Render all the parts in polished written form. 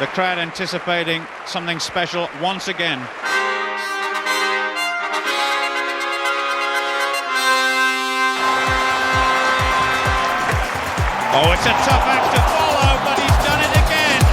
The crowd anticipating something special once again. Oh, it's a tough act to follow, but he's done it again.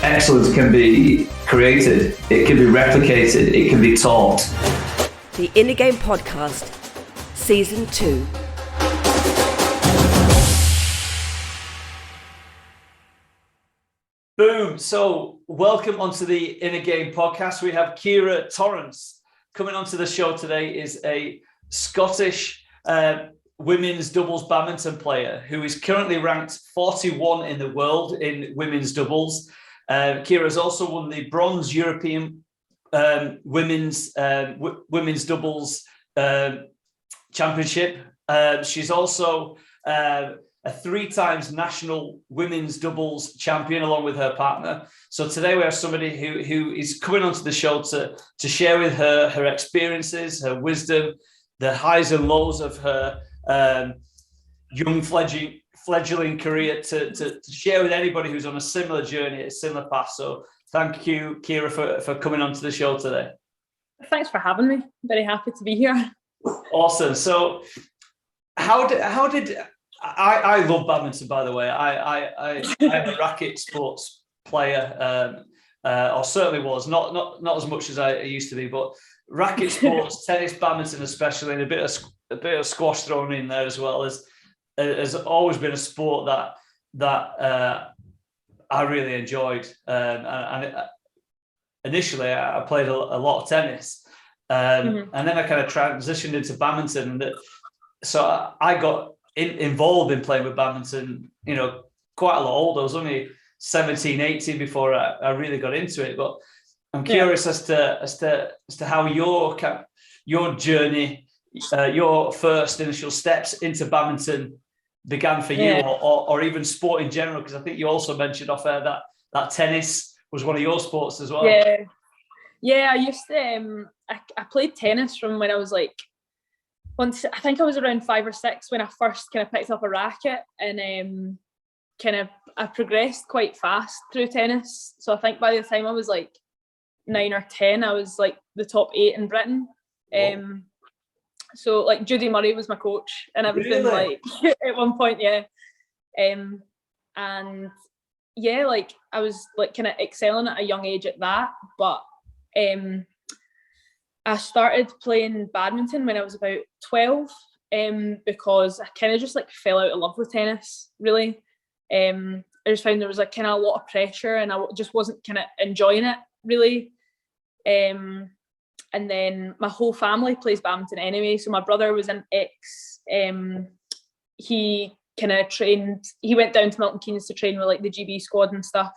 Excellence can be created, it can be replicated, it can be taught. The Inner Game Podcast, Season 2. Boom! So, welcome onto the Inner Game Podcast. We have Ciara Torrance. Coming onto the show today is a Scottish women's doubles badminton player who is currently ranked 41 in the world in women's doubles. Ciara has also won the bronze European women's doubles championship. She's also a 3-time national women's doubles champion along with her partner. So today we have somebody who is coming onto the show to share with her experiences, her wisdom, the highs and lows of her young fledgling career to share with anybody who's on a similar journey, a similar path. So thank you, Ciara, for coming onto the show today. Thanks for having me. Very happy to be here. Awesome. So how did I love badminton, by the way. I'm a racket sports player, or certainly was, not as much as I used to be, but racket sports, tennis, badminton especially, and a bit of squash thrown in there as well, has always been a sport that I really enjoyed. Initially, I played a lot of tennis, and then I kind of transitioned into badminton. So I got involved in playing with badminton, quite a lot older. I was only 17, 18 before I really got into it. But I'm curious as to how your journey, your first initial steps into badminton began for you, or even sport in general, because I think you also mentioned off air that tennis was one of your sports as well. I used to I played tennis from when I was I think I was around 5 or 6 when I first kind of picked up a racket, and I progressed quite fast through tennis. So I think by the time I was 9 or 10, I was the top 8 in Britain. So Judy Murray was my coach and everything. Really? At one point, and I was kind of excelling at a young age at that. But I started playing badminton when I was about 12, because I kind of just fell out of love with tennis. Really, I just found there was kind of a lot of pressure, and I just wasn't kind of enjoying it really. And then my whole family plays badminton anyway. So my brother was an he kind of trained, he went down to Milton Keynes to train with the GB squad and stuff.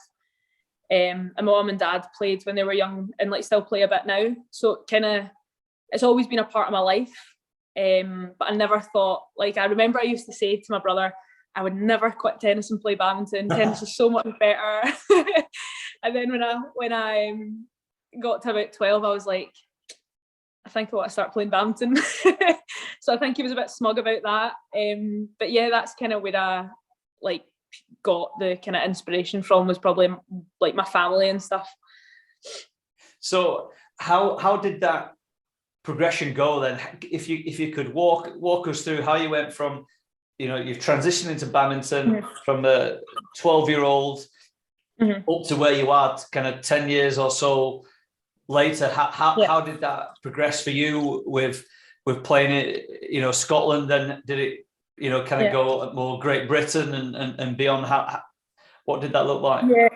And my mum and dad played when they were young and still play a bit now. So it's always been a part of my life. But I never thought, I remember I used to say to my brother, I would never quit tennis and play badminton. Tennis is so much better. And then when I got to about 12, I was like, I think I want to start playing badminton. So I think he was a bit smug about that. But yeah, that's kind of where I got the kind of inspiration from, was probably my family and stuff. So how did that progression go then? If you could walk us through how you went from, you've transitioned into badminton from a 12-year-old up to where you are kind of 10 years or so later. How did that progress for you with playing it, Scotland? Then did it, go more Great Britain and beyond? What did that look like? Yeah,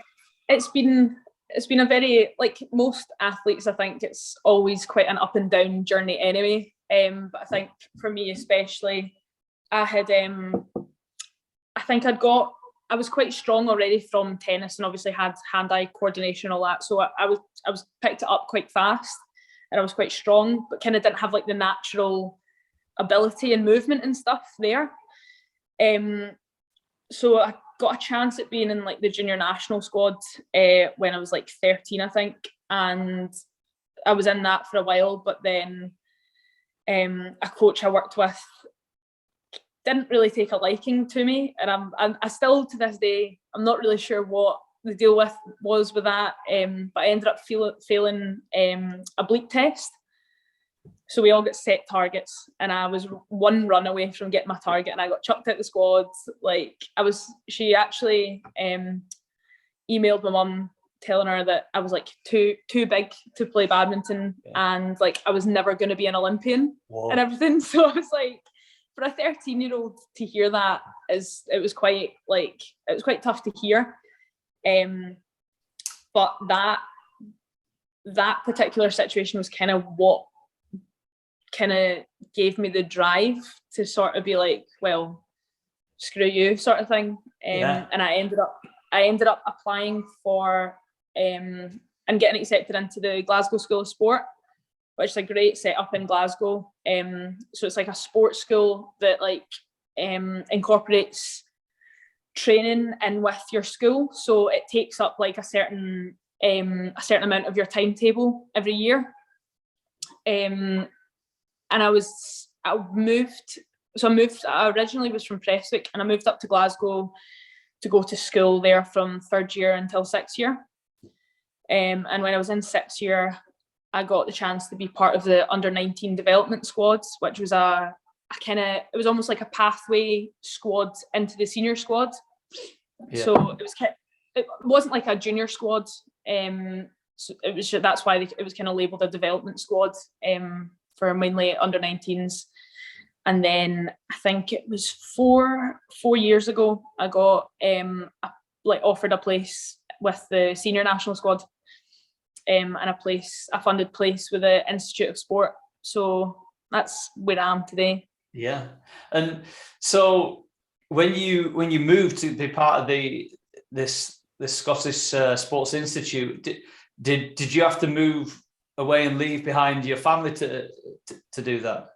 it's been it's been a very, like most athletes, I think it's always quite an up and down journey anyway. But I think for me especially, I had I think I was quite strong already from tennis, and obviously had hand-eye coordination, all that. So I was picked it up quite fast, and I was quite strong, but kind of didn't have like the natural ability and movement and stuff there. So I got a chance at being in like the junior national squad when I was like 13, I think, and I was in that for a while. But then a coach I worked with didn't really take a liking to me, and I still to this day I'm not really sure what the deal was with that. But I ended up failing a bleep test. So we all got set targets, and I was one run away from getting my target, and I got chucked out the squad. Like she actually emailed my mum telling her that I was like too big to play badminton, and like I was never going to be an Olympian. Whoa. And everything. So I was like, for a 13-year-old to hear that it was quite tough to hear. But that particular situation was kind of what kind of gave me the drive to sort of be like, well, screw you, sort of thing. And I ended up applying for and getting accepted into the Glasgow School of Sport, which is a great setup in Glasgow. So it's like a sports school that like incorporates training in with your school. So it takes up like a certain amount of your timetable every year. And I originally was from Prestwick, and I moved up to Glasgow to go to school there from 3rd year until 6th year. And when I was in 6th year, I got the chance to be part of the under-19 development squads, which was it was almost like a pathway squad into the senior squad. Yeah. So it wasn't like a junior squad. So it was that's why it was kind of labelled a development squad for mainly under-19s. And then I think it was four years ago, I got offered a place with the senior national squad, and a funded place with the Institute of Sport. So that's where I am today. Yeah. And so when you moved to be part of this Scottish Sports Institute, did you have to move away and leave behind your family to do that?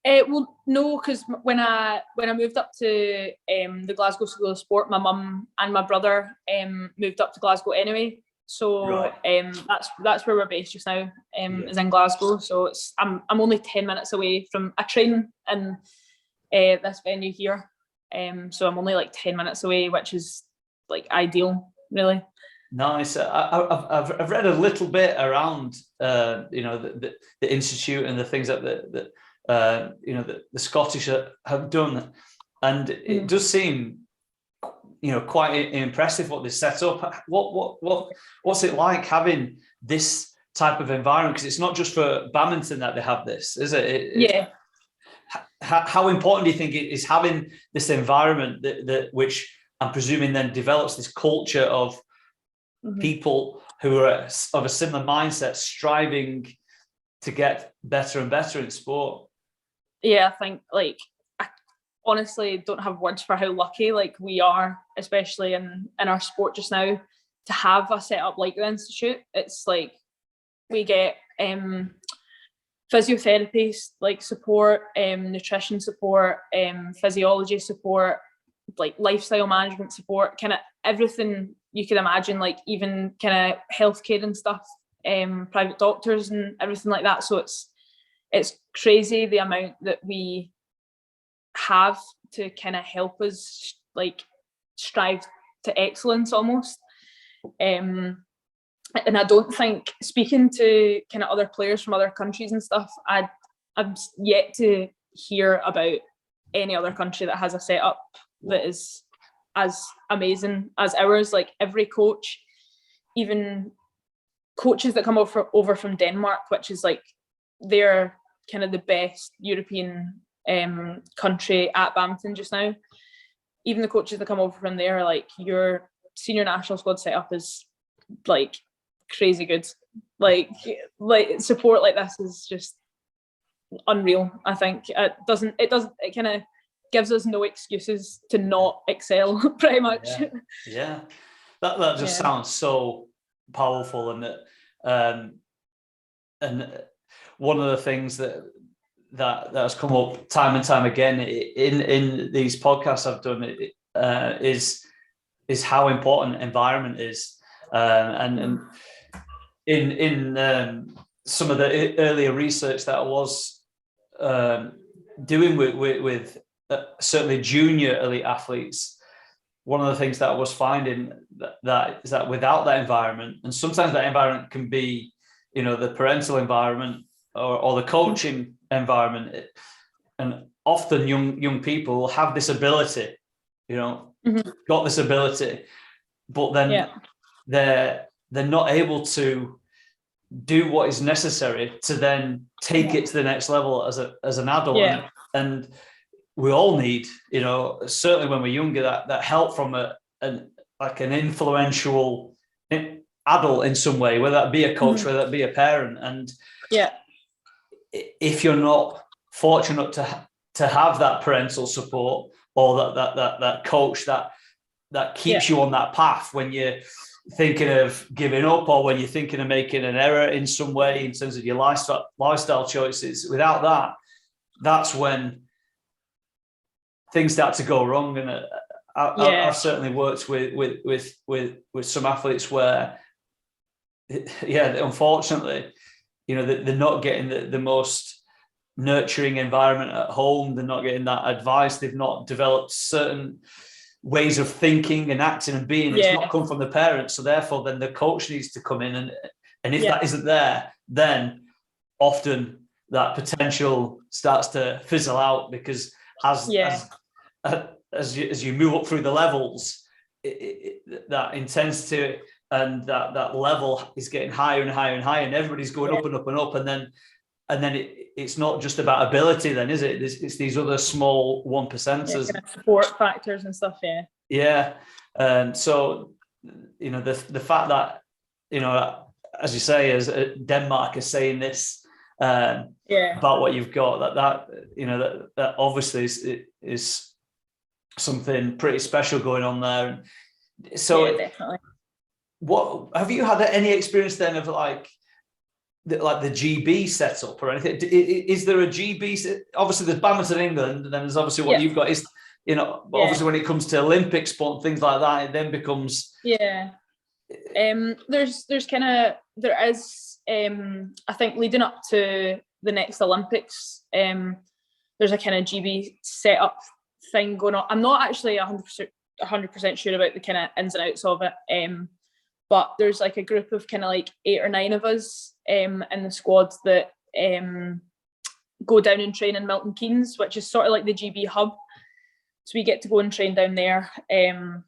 Well, no, because when I moved up to the Glasgow School of Sport, my mum and my brother moved up to Glasgow anyway. So right. That's where we're based just now, is in Glasgow. So I'm only 10 minutes away from a train in this venue here. So I'm only like 10 minutes away, which is like ideal, really. Nice. I've read a little bit around the institute and the things that the Scottish have done, and it does seem quite impressive what they set up. What's it like having this type of environment? Because it's not just for badminton that they have this, is it? Yeah. How important do you think it is having this environment that which I'm presuming then develops this culture of people who are of a similar mindset, striving to get better and better in sport? Yeah, I think I honestly don't have words for how lucky we are, especially in our sport just now, to have a setup like the Institute. It's like we get physiotherapy support, nutrition support, physiology support, lifestyle management support, kind of everything you can imagine, even kind of healthcare and stuff, private doctors and everything like that. So it's crazy the amount that we have to kind of help us strive to excellence almost. And I don't think, speaking to kind of other players from other countries and stuff, I'm yet to hear about any other country that has a setup that is as amazing as ours. Every coach, even coaches that come over from Denmark, which is they're kind of the best European country at badminton just now. Even the coaches that come over from there are your senior national squad setup is crazy good. Like support like this is just unreal. I think it kind of gives us no excuses to not excel, pretty much. Yeah. That just sounds so powerful, and one of the things that has come up time and time again in these podcasts I've done is how important environment is, and in some of the earlier research that I was doing with certainly junior elite athletes, one of the things that I was finding that is that without that environment, and sometimes that environment can be, the parental environment or the coaching environment, and often young people have this ability, got this ability, but then they're not able to do what is necessary to then take it to the next level as an adult. And we all need, certainly when we're younger, that help from an influential adult in some way, whether that be a coach, whether that be a parent. And if you're not fortunate to have that parental support, or that coach that keeps you on that path when you're thinking of giving up, or when you're thinking of making an error in some way in terms of your lifestyle choices, without that, that's when things start to go wrong. And I've certainly worked with some athletes where, unfortunately, they're not getting the most nurturing environment at home. They're not getting that advice. They've not developed certain ways of thinking and acting and being. It's not come from the parents. So therefore, then the coach needs to come in, and if that isn't there, then often that potential starts to fizzle out, because as you move up through the levels, that intensity and that level is getting higher and higher and higher, and everybody's going up and up and up, and then it's not just about ability, then, is it? It's these other small 1%ers, kind of support factors and stuff. So the fact that, as you say, as Denmark is saying this about what you've got, that obviously is something pretty special going on there. So definitely. What have you had any experience then of like the GB setup or anything? Is there a GB? Obviously, there's Badminton England, and then there's obviously what you've got. Is obviously when it comes to Olympic sport and things like that, it then becomes there is I think leading up to the next Olympics, there's a kind of GB setup thing going on. I'm not actually 100% sure about the kind of ins and outs of it, but there's like a group of kind of like 8 or 9 of us in the squad that go down and train in Milton Keynes, which is sort of like the GB hub. So we get to go and train down there. I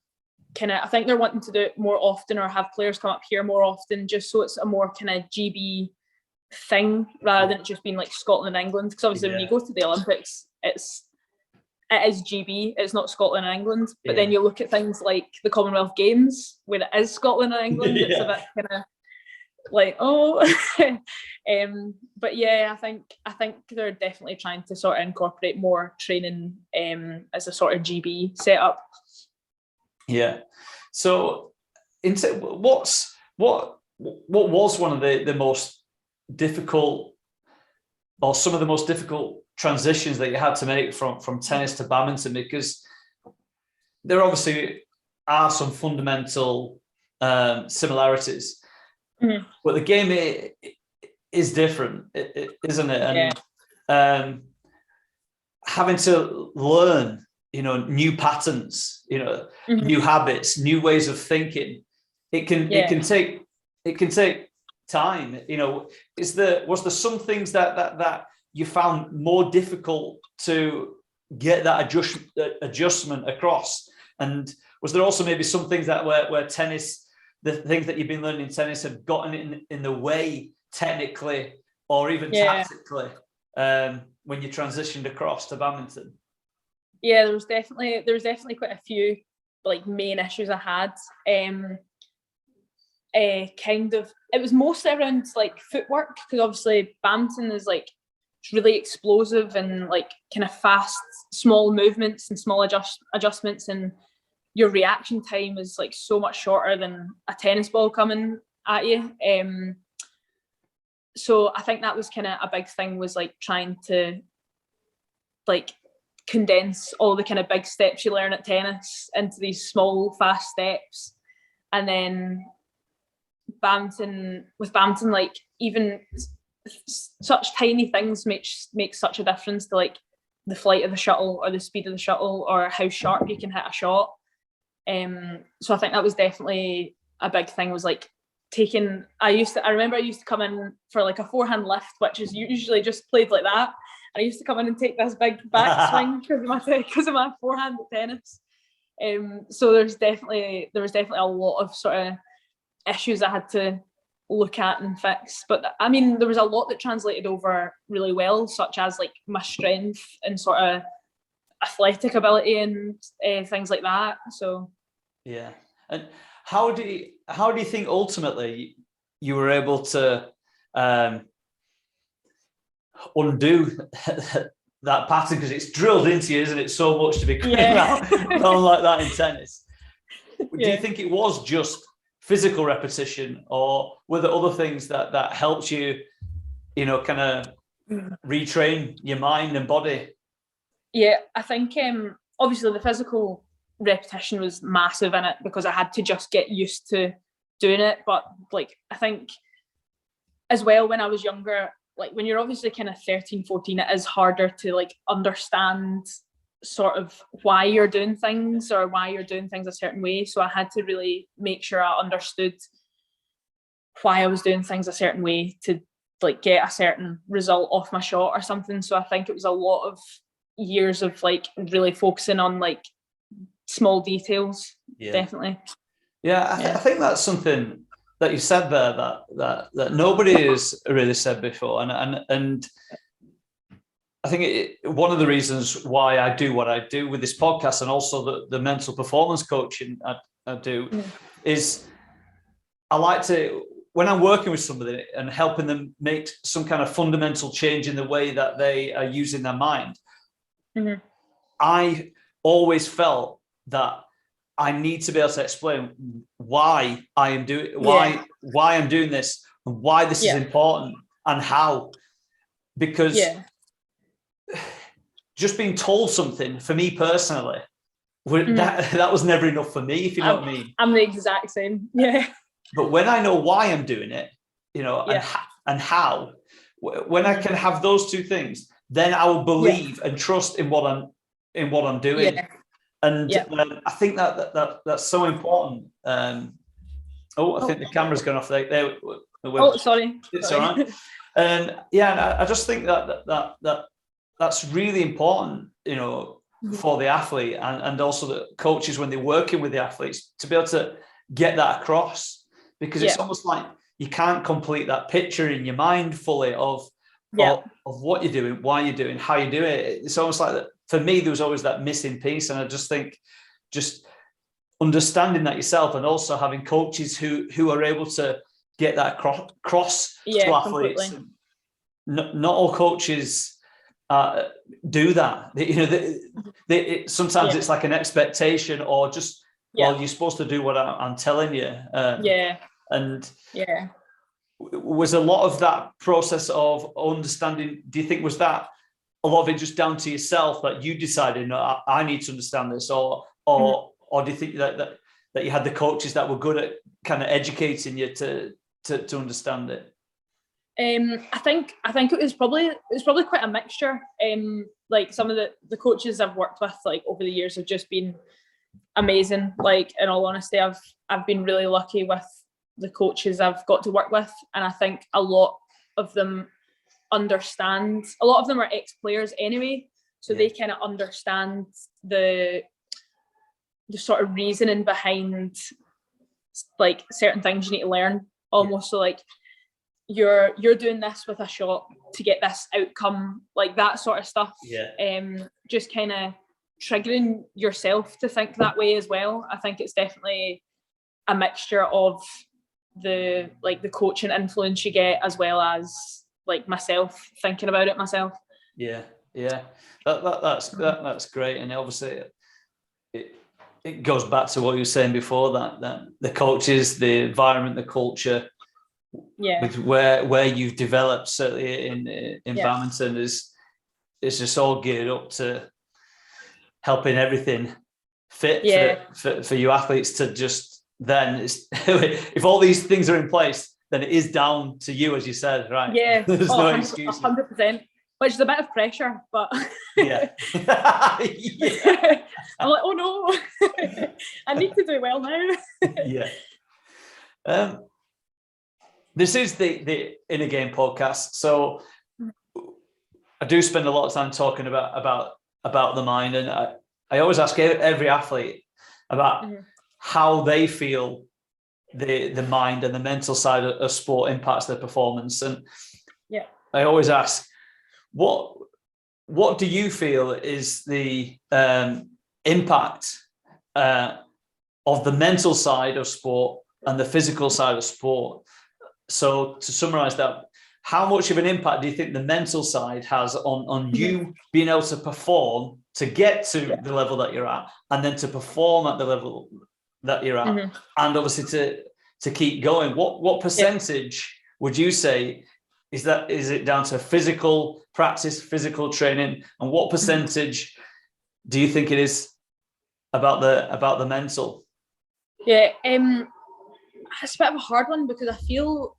think they're wanting to do it more often, or have players come up here more often, just so it's a more kind of GB thing rather than it just being like Scotland and England. Because obviously when you go to the Olympics, it is GB, it's not Scotland and England. But then you look at things like the Commonwealth Games, where it is Scotland and England, it's a bit kind of like, but I think they're definitely trying to sort of incorporate more training as a sort of GB setup. So what was one of the most difficult, or some of the most difficult transitions that you had to make from tennis to badminton? Because there obviously are some fundamental similarities, but the game is different, isn't it? And having to learn, new patterns, new habits, new ways of thinking, it can take time. Was there some things that you found more difficult to get that adjustment across? And was there also maybe some things that where tennis, the things that you've been learning in tennis, have gotten in the way technically or even tactically when you transitioned across to badminton? There was definitely quite a few like main issues I had. it was mostly around like footwork, because obviously badminton is like, it's really explosive and like kind of fast, small movements and small adjustments, and your reaction time is like so much shorter than a tennis ball coming at you. So I think that was kind of a big thing, was like trying to like condense all the kind of big steps you learn at tennis into these small, fast steps. And then badminton, like even such tiny things make such a difference to like the flight of the shuttle or the speed of the shuttle or how sharp you can hit a shot. So I think that was definitely a big thing, was like I remember I used to come in for like a forehand lift, which is usually just played like that. And I used to come in and take this big back swing because of my forehand at tennis. So there was definitely a lot of sort of issues I had to look at and fix. But I mean, there was a lot that translated over really well, such as like my strength and sort of athletic ability and things like that. So yeah. And how do you think ultimately you were able to undo that pattern, because it's drilled into you, isn't it, so much to be going around like that in tennis? Do you think it was just physical repetition, or were there other things that helped you, kind of retrain your mind and body? Yeah, I think obviously the physical repetition was massive in it, because I had to just get used to doing it. But like, I think as well, when I was younger, like when you're obviously kind of 13, 14, it is harder to like understand sort of why you're doing things or why you're doing things a certain way. So I had to really make sure I understood why I was doing things a certain way to like get a certain result off my shot or something. So I think it was a lot of years of like really focusing on like small details. Definitely. I think that's something that you said there that nobody has really said before, and I think one of the reasons why I do what I do with this podcast, and also the mental performance coaching I do, is I like to, when I'm working with somebody and helping them make some kind of fundamental change in the way that they are using their mind, I always felt that I need to be able to explain why I am doing why I'm doing this, and why this is important, and how. Because just being told something, for me personally, that was never enough for me, if you know what I mean. I'm the exact same. But when I know why I'm doing it, and how, when I can have those two things, then I will believe and trust in what I'm doing. And I think that's so important. I think the camera's gone off there. Sorry. It's all right. And I just think that's really important, for the athlete, and also the coaches when they're working with the athletes, to be able to get that across, because it's almost like you can't complete that picture in your mind fully of what you're doing, why you're doing, how you do it. It's almost like that. For me, there was always that missing piece, and I just think just understanding that yourself, and also having coaches who are able to get that across to athletes. Not all coaches do that. Sometimes it's like an expectation, or just well, you're supposed to do what I'm telling you. Was a lot of that process of understanding, do you think, was that a lot of it just down to yourself, that you decided, no, I need to understand this, or do you think that you had the coaches that were good at kind of educating you to understand it? I think it was probably quite a mixture. Like some of the coaches I've worked with like over the years have just been amazing. Like, in all honesty, I've been really lucky with the coaches I've got to work with, and I think a lot of them understand. A lot of them are ex-players anyway, so they kind of understand the sort of reasoning behind like certain things you need to learn. Almost so like you're doing this with a shot to get this outcome, like that sort of stuff. Just kind of triggering yourself to think that way as well. I think it's definitely a mixture of the coaching influence you get, as well as like myself thinking about it myself. Yeah, that's great, and obviously it goes back to what you were saying before, that the coaches, the environment, the culture, with where you've developed, certainly in badminton, is just all geared up to helping everything fit for you athletes to just then. If all these things are in place, then it is down to you, as you said, right? Yeah, there's no excuse. 100%. Which is a bit of pressure, but yeah. I'm like, oh no, I need to do well now. Yeah. This is the Inner Game podcast, so I do spend a lot of time talking about the mind, and I always ask every athlete about how they feel the mind and the mental side of sport impacts their performance, and I always ask, what do you feel is the impact of the mental side of sport and the physical side of sport? So to summarize that, how much of an impact do you think the mental side has on you being able to perform, to get to the level that you're at, and then to perform at the level that you're at, and obviously to keep going? What percentage would you say is it down to physical practice, physical training, and what percentage do you think it is about the mental? Yeah, it's a bit of a hard one, because I feel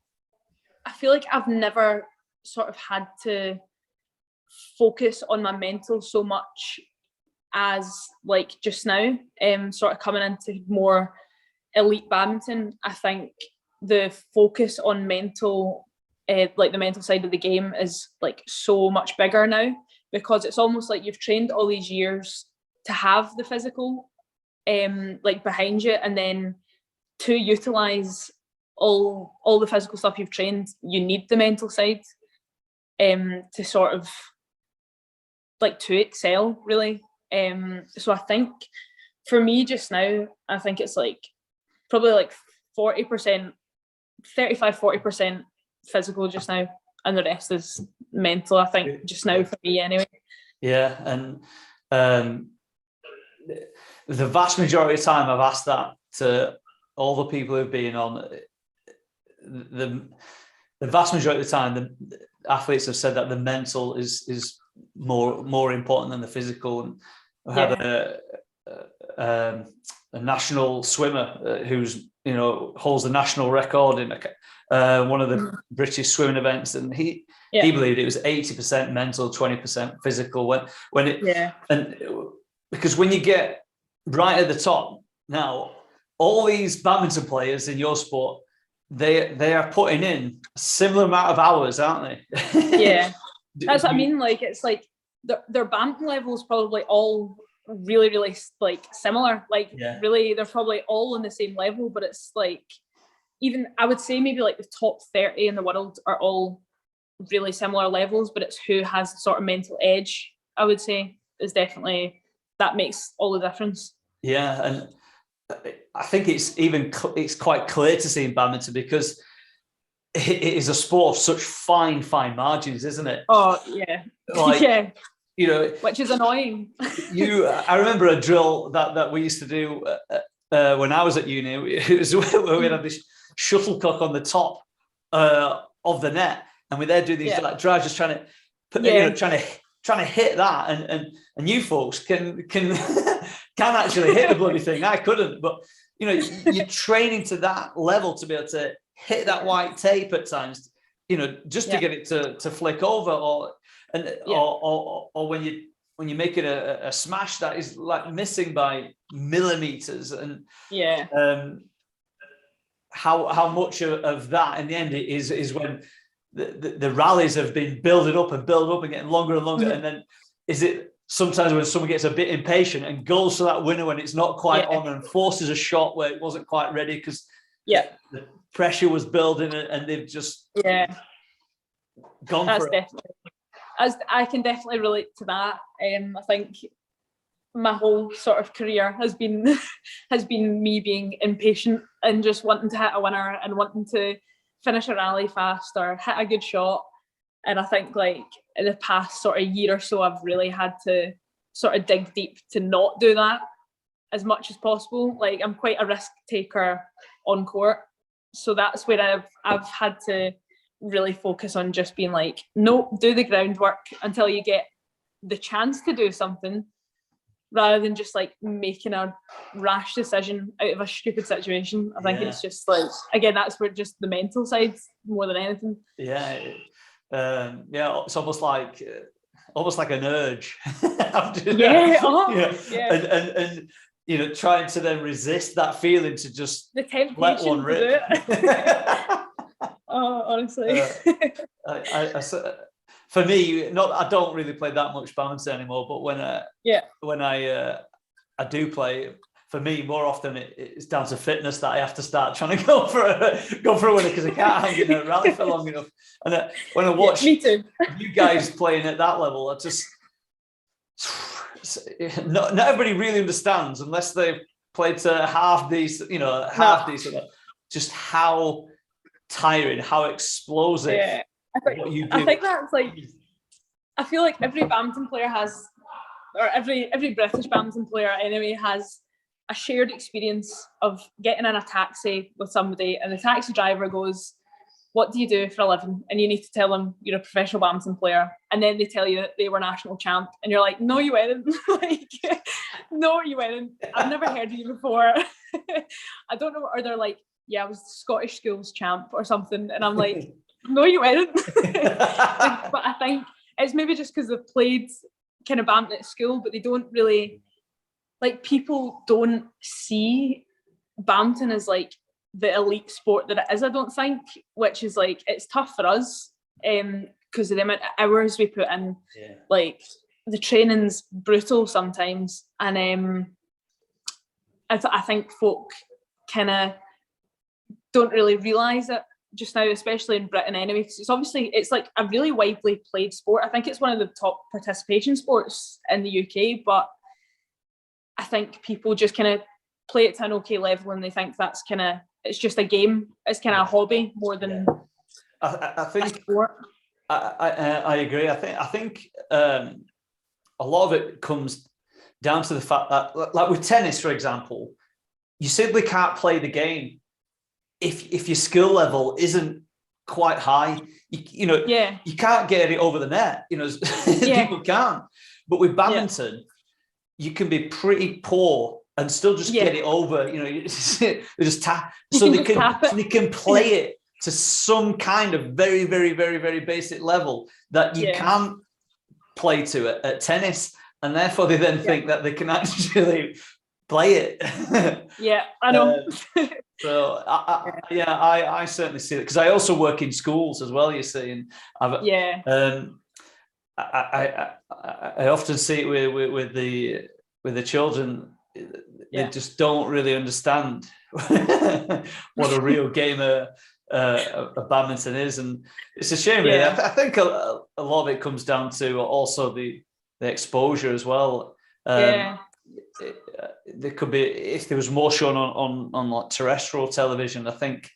like I've never sort of had to focus on my mental so much as like just now. Sort of coming into more elite badminton, I think the focus on mental, like the mental side of the game, is like so much bigger now, because it's almost like you've trained all these years to have the physical like behind you, and then to utilize all the physical stuff you've trained, you need the mental side to sort of like to excel, really. So I think for me just now, I think it's like probably like 40%, 35-40% physical just now, and the rest is mental, I think, just now for me anyway. Yeah, and the vast majority of the time I've asked that to all the people who've been on, the vast majority of the time the athletes have said that the mental is more important than the physical. And we have a national swimmer who's holds the national record in one of the British swimming events, and he believed it was 80% mental, 20% physical. And because when you get right at the top, now all these badminton players in your sport, they are putting in a similar amount of hours, aren't they? Yeah, that's what I mean. Like, it's like their badminton level is probably all really, really like similar. Like, really, they're probably all on the same level, but it's like, even I would say maybe like the top 30 in the world are all really similar levels, but it's who has the sort of mental edge, I would say, is definitely, that makes all the difference. Yeah, and I think it's quite clear to see in badminton, because it is a sport of such fine margins, isn't it? Oh yeah, like, which is annoying. I remember a drill that we used to do when I was at uni. It was where we had this shuttlecock on the top of the net, and we're there doing these like drives, just trying to put, trying to hit that, and you folks can actually hit the bloody thing. I couldn't, but you're training to that level to be able to hit that white tape at times, just to get it to flick over, or when you make it a smash that is like missing by millimeters, and how much of that in the end is when the rallies have been building up and getting longer and longer, and then is it sometimes when someone gets a bit impatient and goes for that winner when it's not quite on, and forces a shot where it wasn't quite ready because the pressure was building, and they've just gone for it. Definitely, I can definitely relate to that. I think my whole sort of career has been me being impatient and just wanting to hit a winner and wanting to finish a rally fast or hit a good shot. And I think like in the past sort of year or so, I've really had to sort of dig deep to not do that as much as possible. Like I'm quite a risk taker on court, so that's where I've had to really focus on just being like, no, do the groundwork until you get the chance to do something, rather than just like making a rash decision out of a stupid situation. I think it's just like, again, that's where just the mental side more than anything. It's almost like an urge. And you know, trying to then resist that feeling to just the temptation let one rip. To do it. Oh, honestly. For me, I don't really play that much badminton anymore. But when I do play, for me, more often it's down to fitness that I have to start trying to go for a winner, because I can't hang in a rally for long enough. And when I watch me too. you guys playing at that level, I just not everybody really understands unless they've played to half decent, decent, just how tiring, how explosive. Yeah. What you do. I think that's like, I feel like every badminton player has, or every British badminton player anyway, has a shared experience of getting in a taxi with somebody and the taxi driver goes, what do you do for a living? And you need to tell them you're a professional badminton player. And then they tell you that they were national champ. And you're like, no, you weren't. Like, no, you weren't. I've never heard of you before. I don't know. Or they're like, yeah, I was the Scottish schools champ or something. And I'm like, no, you weren't. But I think it's maybe just because they've played kind of badminton at school, but they don't really, like, people don't see badminton as like the elite sport that it is, I don't think, which is like, it's tough for us because of the amount of hours we put in. Like the training's brutal sometimes, and I think folk kind of don't really realise it just now, especially in Britain anyway, because it's like a really widely played sport. I think it's one of the top participation sports in the UK, but I think people just kind of play it to an okay level and they think that's kind of, it's just a game, it's kind of a hobby more than I think a sport. I agree. I think a lot of it comes down to the fact that, like with tennis, for example, you simply can't play the game if your skill level isn't quite high. You can't get it over the net. People can't. But with badminton, you can be pretty poor and still just get it over. You just tap. So they can play it to some kind of very, very, very, very basic level that you can't play to at tennis, and therefore they then think that they can actually play it. Yeah, I know. So I certainly see it, because I also work in schools as well. You see, and I often see it with the children. They just don't really understand what a real game of badminton is, and it's a shame. Really. I think a lot of it comes down to also the exposure as well. There could be, if there was more shown on like terrestrial television, I think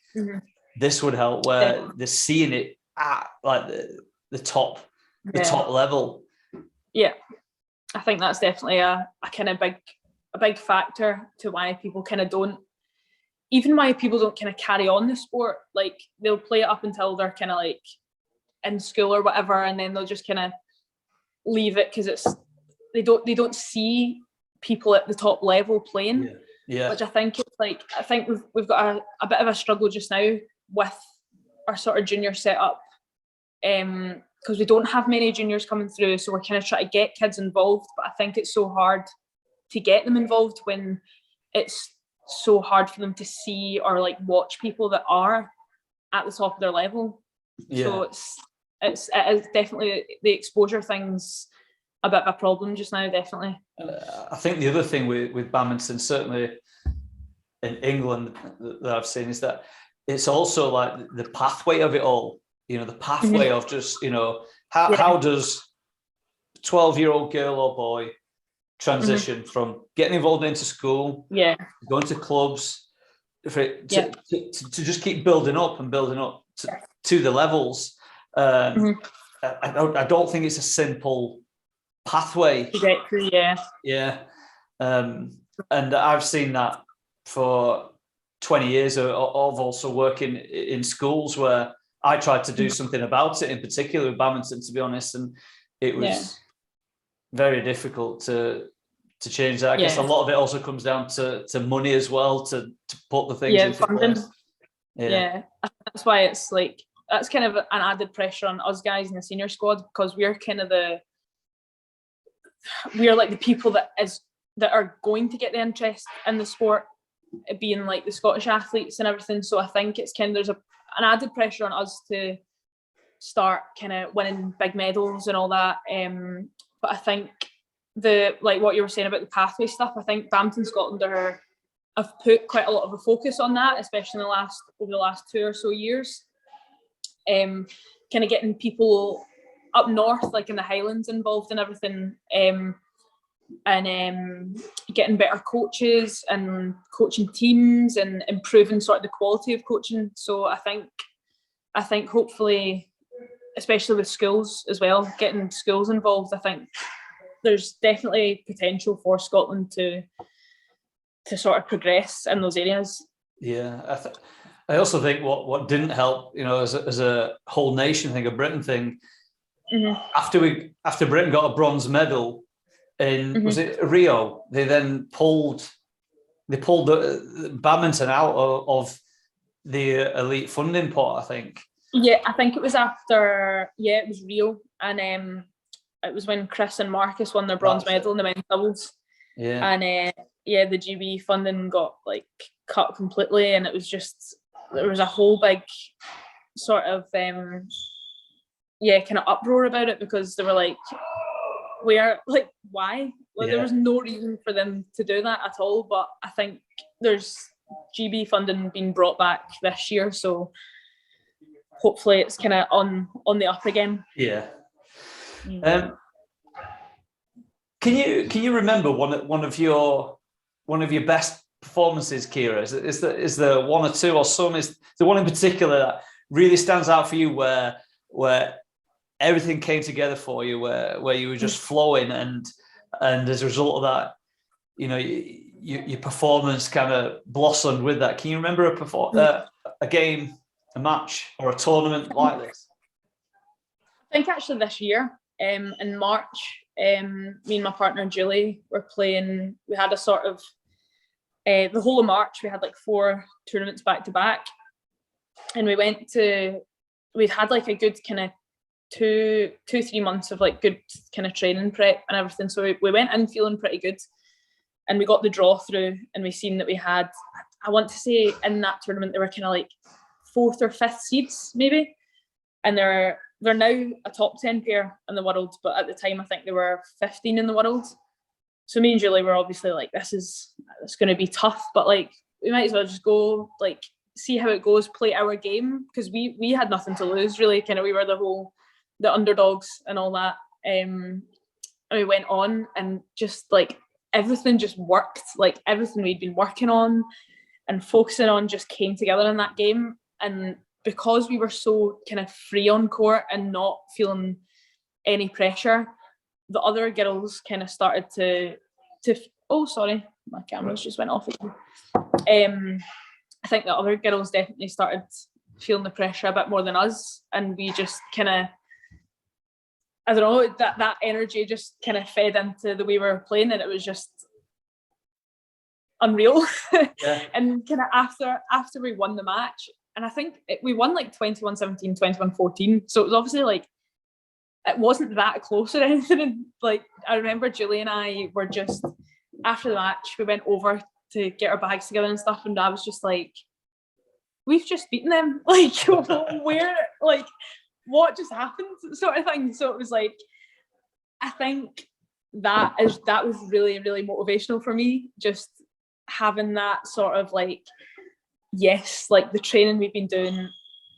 this would help, where they're seeing it at like the top level. Yeah, I think that's definitely a kind of big factor to why people kind of don't kind of carry on the sport. Like they'll play it up until they're kind of like in school or whatever, and then they'll just kind of leave it because they don't see people at the top level playing. Which I think it's like, I think we've got a bit of a struggle just now with our sort of junior setup, because we don't have many juniors coming through, so we're kind of trying to get kids involved, but I think it's so hard to get them involved when it's so hard for them to see or like watch people that are at the top of their level. So it is definitely, the exposure thing's a bit of a problem just now, definitely. I think the other thing with badminton, certainly in England, that I've seen, is that it's also like the pathway of it all. The pathway of just, how does 12-year-old girl or boy transition from getting involved into school, going to clubs, for it to just keep building up to the levels. I don't think it's a simple pathway. And I've seen that for 20 years of also working in schools where I tried to do something about it, in particular with badminton, to be honest, and it was very difficult to change that. I guess a lot of it also comes down to money as well, to put the things into funding. place. That's why it's like, that's kind of an added pressure on us guys in the senior squad, because we're kind of we're like the people that are going to get the interest in the sport, being like the Scottish athletes and everything. So I think it's kind of, there's an added pressure on us to start kind of winning big medals and all that. But I think like what you were saying about the pathway stuff, I think Badminton Scotland have put quite a lot of a focus on that, especially over the last 2 or so years. Kind of getting people up north, like in the Highlands, involved in everything, and getting better coaches and coaching teams and improving sort of the quality of coaching. So I think hopefully, especially with schools as well, getting schools involved, I think there's definitely potential for Scotland to sort of progress in those areas. Yeah, I also think what didn't help, as a whole nation thing, a Britain thing, after Britain got a bronze medal in was it Rio, they then pulled the badminton out of the elite funding pot, I think. Yeah, I think it was after, it was Rio, and it was when Chris and Marcus won their bronze medal in the men's doubles. Yeah. And the GB funding got like cut completely, and it was just, there was a whole big sort of kind of uproar about it, because they were like, why? There was no reason for them to do that at all. But I think there's GB funding being brought back this year, so hopefully it's kind of on the up again. Yeah. Can you remember one of your best performances, Ciara? Is there one or two, or some? Is the one in particular that really stands out for you, where everything came together for you, where you were just flowing, and as a result of that, your performance kind of blossomed with that? Can you remember a game, a match, or a tournament like this? I think actually this year, in March, me and my partner Julie were playing. We had a sort of the whole of March, we had like 4 tournaments back to back, and we'd had like a good kind of 2-3 months of like good kind of training prep and everything. So we went in feeling pretty good, and we got the draw through, and we seen that we had, I want to say in that tournament, they were kind of like 4th or 5th seeds maybe, and they're now a top 10 pair in the world, but at the time I think they were 15 in the world. So me and Julie were obviously like, it's going to be tough, but like we might as well just go, like, see how it goes, play our game, because we had nothing to lose really. Kind of, we were the underdogs and all that, and we went on, and just like everything just worked. Like everything we'd been working on and focusing on just came together in that game. And because we were so kind of free on court and not feeling any pressure, the other girls kind of started to oh, sorry, my camera's just went off again. I think the other girls definitely started feeling the pressure a bit more than us, and we just kind of, I don't know, that energy just kind of fed into the way we were playing, and it was just unreal. Yeah. And kind of after we won the match, and I think we won like 21-17, 21-14, so it was obviously like, it wasn't that close or anything. And like, I remember Julie and I were just, after the match, we went over to get our bags together and stuff, and I was just like, we've just beaten them. Like, where, like, what just happened, sort of thing. So it was like, I think that was really, really motivational for me, just having that sort of like, yes, like the training we've been doing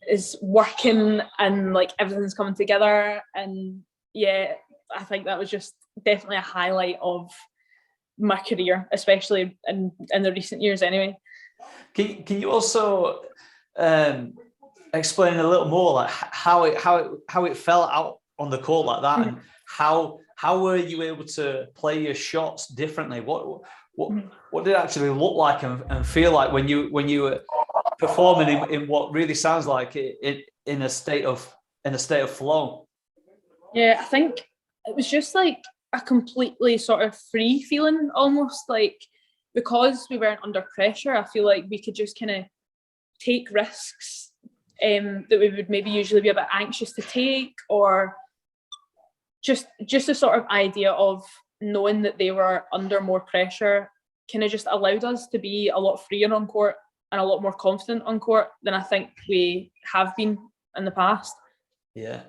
is working, and like everything's coming together. And yeah, I think that was just definitely a highlight of my career, especially in the recent years anyway. Can you also explain a little more, like how it felt out on the court like that, and how were you able to play your shots differently? What did it actually look like and feel like when you were performing in what really sounds like it in a state of flow? Yeah, I think it was just like a completely sort of free feeling, almost like, because we weren't under pressure, I feel like we could just kind of take risks that we would maybe usually be a bit anxious to take, or just a sort of idea of knowing that they were under more pressure kind of just allowed us to be a lot freer on court and a lot more confident on court than I think we have been in the past. Yeah,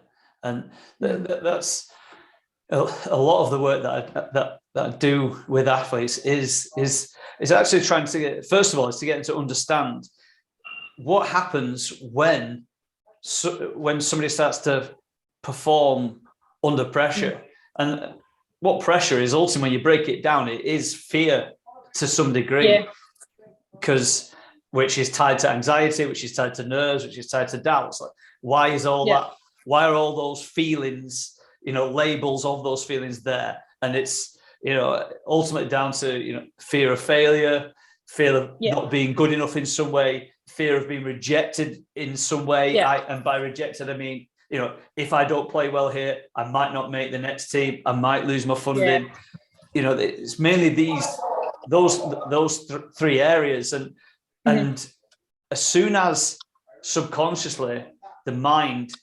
and that's a lot of the work that I do with athletes is actually trying to get, first of all, is to get them to understand what happens when somebody starts to perform under pressure. And what pressure is, ultimately, when you break it down, it is fear to some degree, because which is tied to anxiety, which is tied to nerves, which is tied to doubts. Like, why is all that? Why are all those feelings, labels of those feelings there? And it's, ultimately down to, fear of failure, fear of not being good enough in some way, fear of being rejected in some way. And by rejected, I mean, if I don't play well here, I might not make the next team. I might lose my funding. It's mainly those three areas. And as soon as subconsciously the mind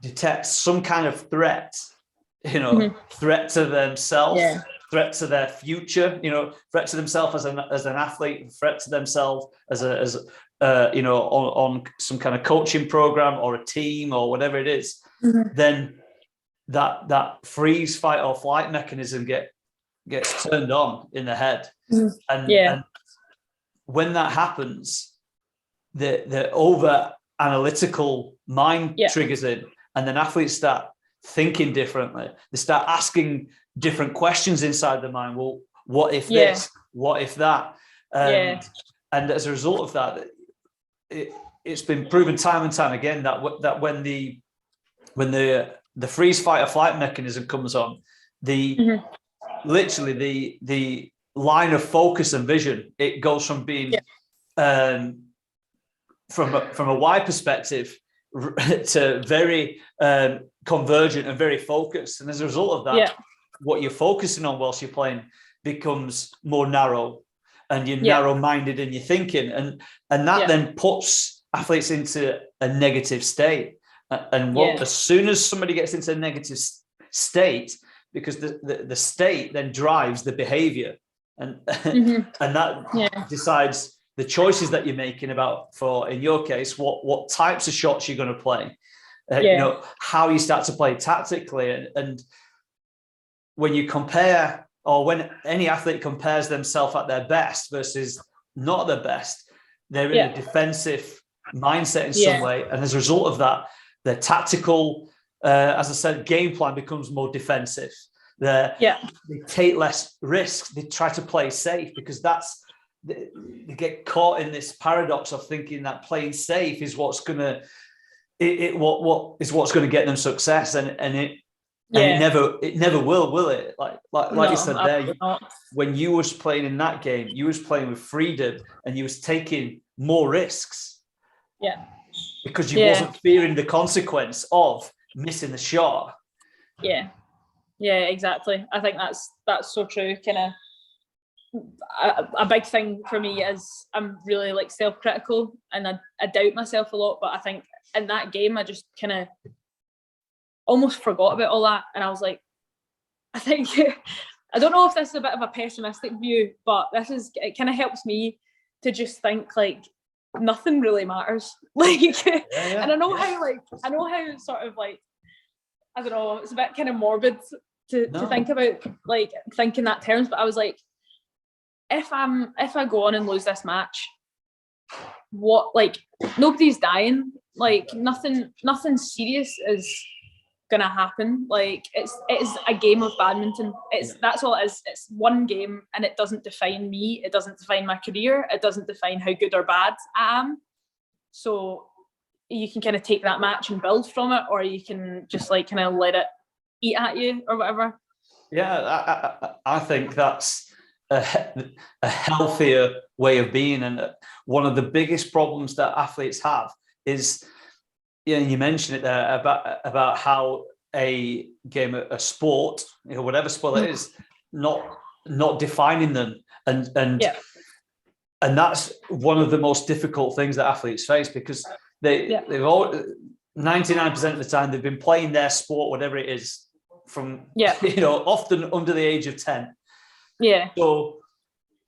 detects some kind of threat, threat to themselves, threat to their future, threat to themselves as an athlete, threat to themselves on some kind of coaching program or a team or whatever it is, then that freeze, fight or flight mechanism gets turned on in the head. And when that happens, the over analytical mind triggers in, and then athletes start thinking differently. They start asking different questions inside their mind. Well, what if this? What if that? And as a result of that, it's been proven time and time again that when the freeze, fight or flight mechanism comes on, literally the line of focus and vision, it goes from being from a wide perspective to very convergent and very focused. And as a result of that, what you're focusing on whilst you're playing becomes more narrow, and you're narrow-minded in your thinking, and that then puts athletes into a negative state. And as soon as somebody gets into a negative state, because the state then drives the behavior, and that decides the choices that you're making about, for in your case, what types of shots you're going to play, how you start to play tactically, and when you compare, or when any athlete compares themselves at their best versus not their best, they're in a defensive mindset in some way. And as a result of that, their tactical, as I said, game plan becomes more defensive. They take less risks. They try to play safe, because they get caught in this paradox of thinking that playing safe is what's going to what's going to get them success, and it never will it? Like you said there, when you was playing in that game, you was playing with freedom, and you was taking more risks. Because you wasn't fearing the consequence of missing the shot. Yeah, exactly. I think that's so true. Kind of a big thing for me is I'm really like self-critical, and I doubt myself a lot. But I think in that game, I just kind of almost forgot about all that, and I was like, I think I don't know if this is a bit of a pessimistic view, but it kind of helps me to just think like nothing really matters. And I know how sort of like, I don't know, it's a bit kind of morbid to think about, like thinking that terms, but I was like, if I go on and lose this match, what, like, nobody's dying, like nothing serious is gonna happen. Like it is a game of badminton. That's all it is. It's one game, and it doesn't define me. It doesn't define my career. It doesn't define how good or bad I am. So you can kind of take that match and build from it, or you can just like kind of let it eat at you or whatever. Yeah, I think that's a healthier way of being. And one of the biggest problems that athletes have is, you mentioned it there about how a game, a sport, whatever sport it is, not defining them, and that's one of the most difficult things that athletes face, because they've all 99% of the time they've been playing their sport, whatever it is, from often under the age of 10. Yeah. So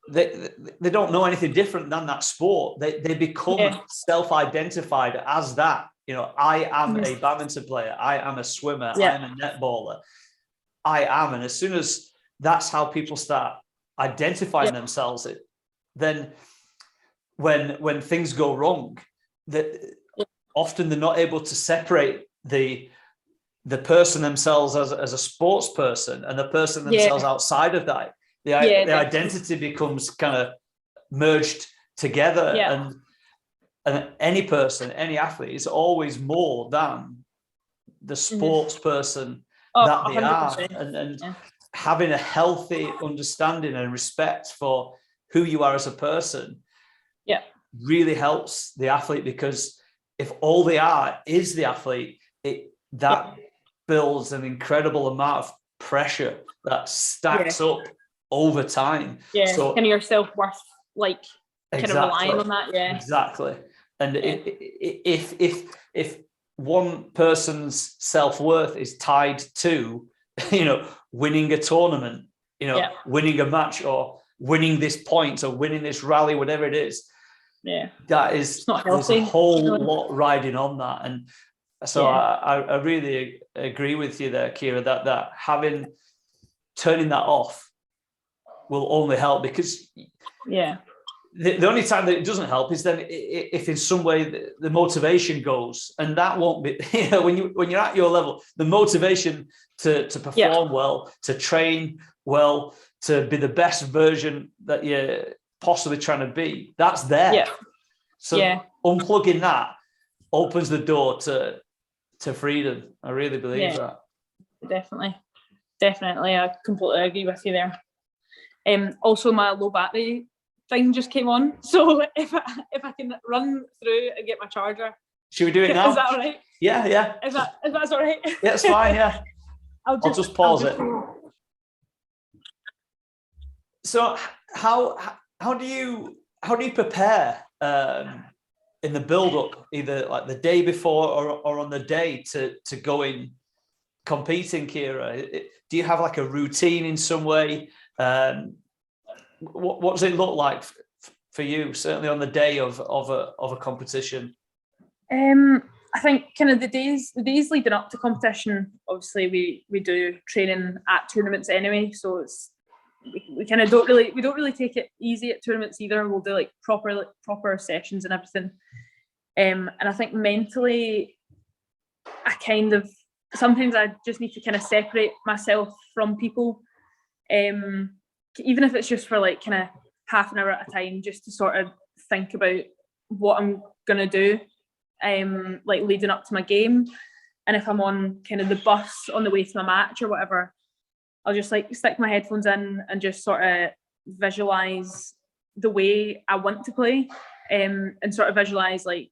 they don't know anything different than that sport. They become self-identified as that. I am a badminton player. I am a swimmer. I am a netballer. I am. And as soon as that's how people start identifying themselves, then when things go wrong, often they're not able to separate the person themselves as a sports person and the person themselves outside of that. The identity becomes kind of merged together, and any person, any athlete is always more than the sports person that they 100%. Are, and having a healthy understanding and respect for who you are as a person really helps the athlete, because if all they are is the athlete, that builds an incredible amount of pressure that stacks up over time. So kind of your self-worth, like kind of relying on that. Exactly. And if one person's self-worth is tied to winning a tournament, winning a match, or winning this point, or winning this rally, whatever it is, that is not healthy. There's a whole lot riding on that. And so I really agree with you there, Ciara, that turning that off will only help, because the only time that it doesn't help is then if in some way the motivation goes, and that won't be, when you're at your level, the motivation to perform well, to train well, to be the best version that you're possibly trying to be, that's there. So unplugging that opens the door to freedom. I really believe that. Definitely. I completely agree with you there. Also, my low battery thing just came on, so if I can run through and get my charger. Should we do it now? Is that all right? Yeah. Is that all right? Yeah, it's fine. Yeah. I'll just pause it. So how do you prepare in the build up, either like the day before or on the day to go in competing, Ciara? Do you have like a routine in some way? What does it look like for you, certainly on the day of a competition? I think kind of the days leading up to competition, obviously we do training at tournaments anyway, so we kind of don't really take it easy at tournaments either. We'll do like proper sessions and everything, and I think mentally I kind of sometimes I just need to kind of separate myself from people, even if it's just for like kind of half an hour at a time, just to sort of think about what I'm gonna do, like leading up to my game. And if I'm on kind of the bus on the way to my match or whatever, I'll just like stick my headphones in and just sort of visualize the way I want to play, and sort of visualize like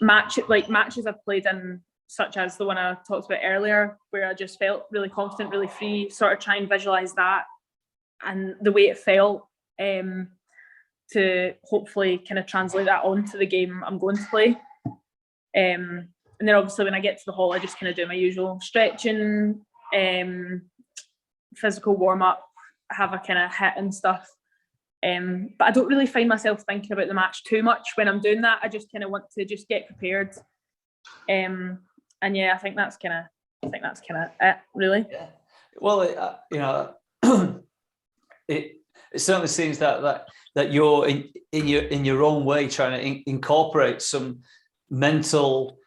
matches I've played in, such as the one I talked about earlier, where I just felt really confident, really free, sort of try and visualize that and the way it felt, to hopefully kind of translate that onto the game I'm going to play. And then obviously when I get to the hall, I just kind of do my usual stretching, physical warm-up, have a kind of hit and stuff. But I don't really find myself thinking about the match too much when I'm doing that. I just kind of want to just get prepared. And yeah, I think that's kind of it, really. Yeah. Well, it certainly seems that you're in your own way trying to incorporate some mental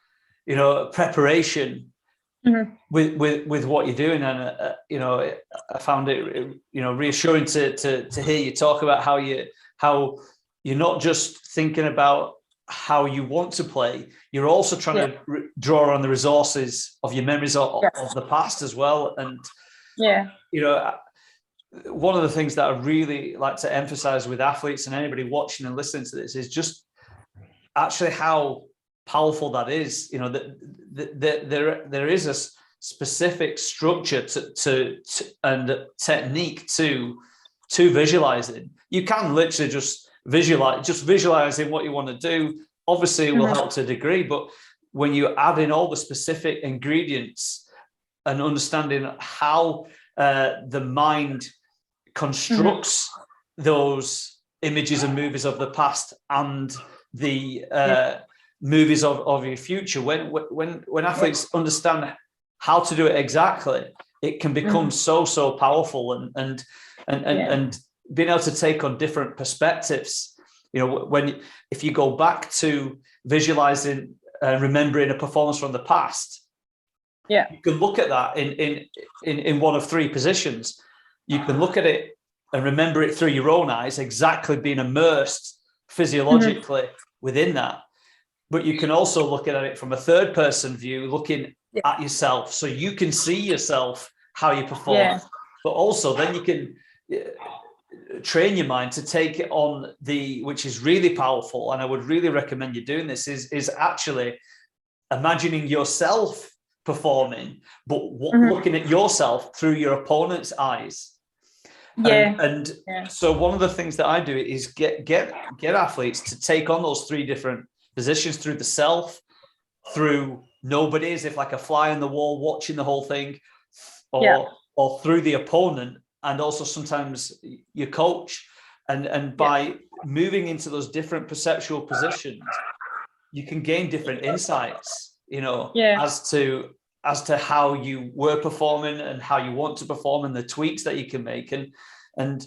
preparation with what you're doing. And I found it reassuring to hear you talk about how you're not just thinking about how you want to play, you're also trying to draw on the resources of your memories of the past as well. And one of the things that I really like to emphasize with athletes and anybody watching and listening to this is just actually how powerful that is. There is a specific structure to and technique to visualizing. You can literally just visualizing what you want to do. Obviously, it will help to a degree, but when you add in all the specific ingredients and understanding how the mind constructs those images and movies of the past and the movies of your future, when athletes understand how to do it exactly, it can become so powerful and being able to take on different perspectives. If you go back to visualizing and remembering a performance from the past, you can look at that in one of three positions. You can look at it and remember it through your own eyes, exactly being immersed physiologically within that. But you can also look at it from a third person view, looking at yourself, so you can see yourself, how you perform. But also then you can train your mind to take it on which is really powerful. And I would really recommend you doing this, is actually imagining yourself performing, but looking at yourself through your opponent's eyes. So one of the things that I do is get athletes to take on those three different positions, through the self, through nobody, as if like a fly on the wall watching the whole thing, or through the opponent, and also sometimes your coach. And by moving into those different perceptual positions, you can gain different insights, as to how you were performing and how you want to perform, and the tweaks that you can make. And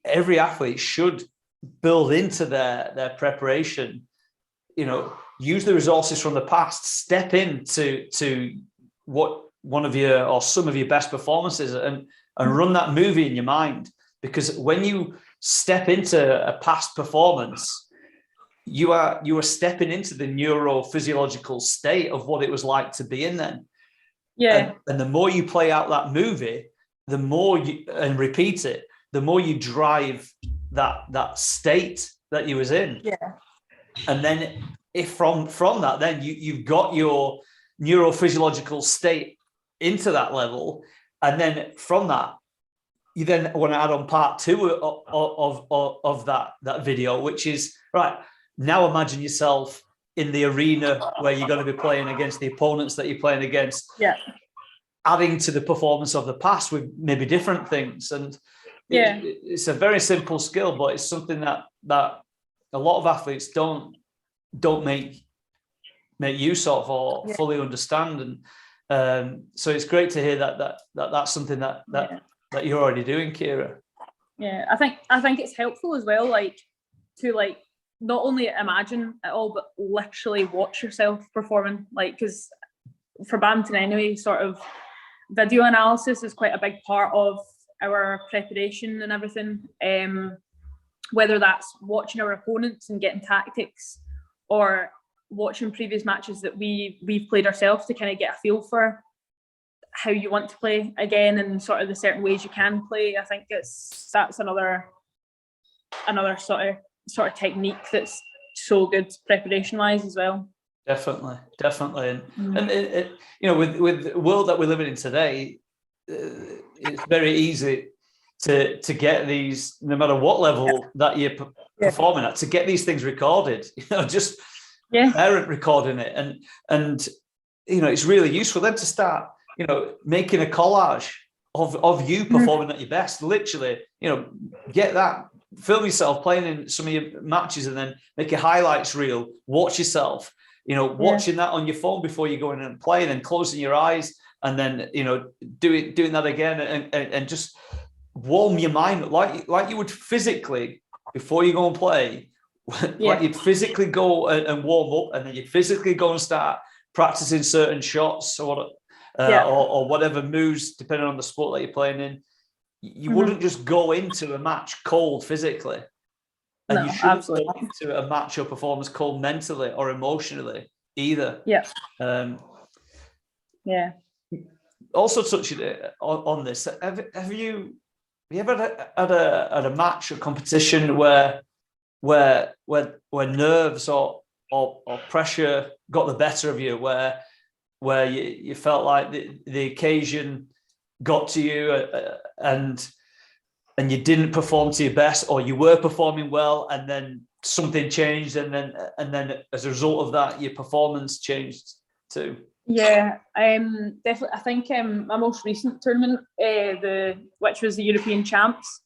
every athlete should build into their preparation, use the resources from the past, step into what one of your or some of your best performances, and run that movie in your mind. Because when you step into a past performance, you are stepping into the neurophysiological state of what it was like to be in then. And the more you play out that movie, the more and repeat it, the more you drive that state that you was in. And then if from that, then you've got your neurophysiological state into that level. And then from that, you then want to add on part two of that video, which is, right, now imagine yourself in the arena where you're going to be playing against the opponents that you're playing against. Adding to the performance of the past with maybe different things. And it's a very simple skill, but it's something that a lot of athletes don't make use of or fully understand. And so it's great to hear that's something that you're already doing, Ciara. I think it's helpful as well, to not only imagine it all, but literally watch yourself performing. Because for badminton anyway, sort of video analysis is quite a big part of our preparation and everything. Whether that's watching our opponents and getting tactics, or watching previous matches that we've played ourselves to kind of get a feel for how you want to play again, and sort of the certain ways you can play. I think that's another sort of technique that's so good preparation wise as well. Definitely. And it, with the world that we're living in today, it's very easy to get these, no matter what level that you're performing at, to get these things recorded. Just parent recording it, and it's really useful then to start making a collage of you performing at your best. Literally, get that, film yourself playing in some of your matches, and then make a highlights reel. Watch yourself, watching that on your phone before you go in and play, and then closing your eyes, and then doing that again, and just warm your mind like you would physically before you go and play. Like you'd physically go and warm up, and then you'd physically go and start practicing certain shots or whatever moves, depending on the sport that you're playing in, you wouldn't just go into a match cold physically. And you shouldn't go into a match or performance cold mentally or emotionally either. Yeah. Also touching on this, have you ever had a match or competition where nerves or pressure got the better of you, where you felt like the occasion got to you and you didn't perform to your best, or you were performing well and then something changed, and then as a result of that your performance changed too? Yeah, definitely. I think my most recent tournament, which was the European Champs,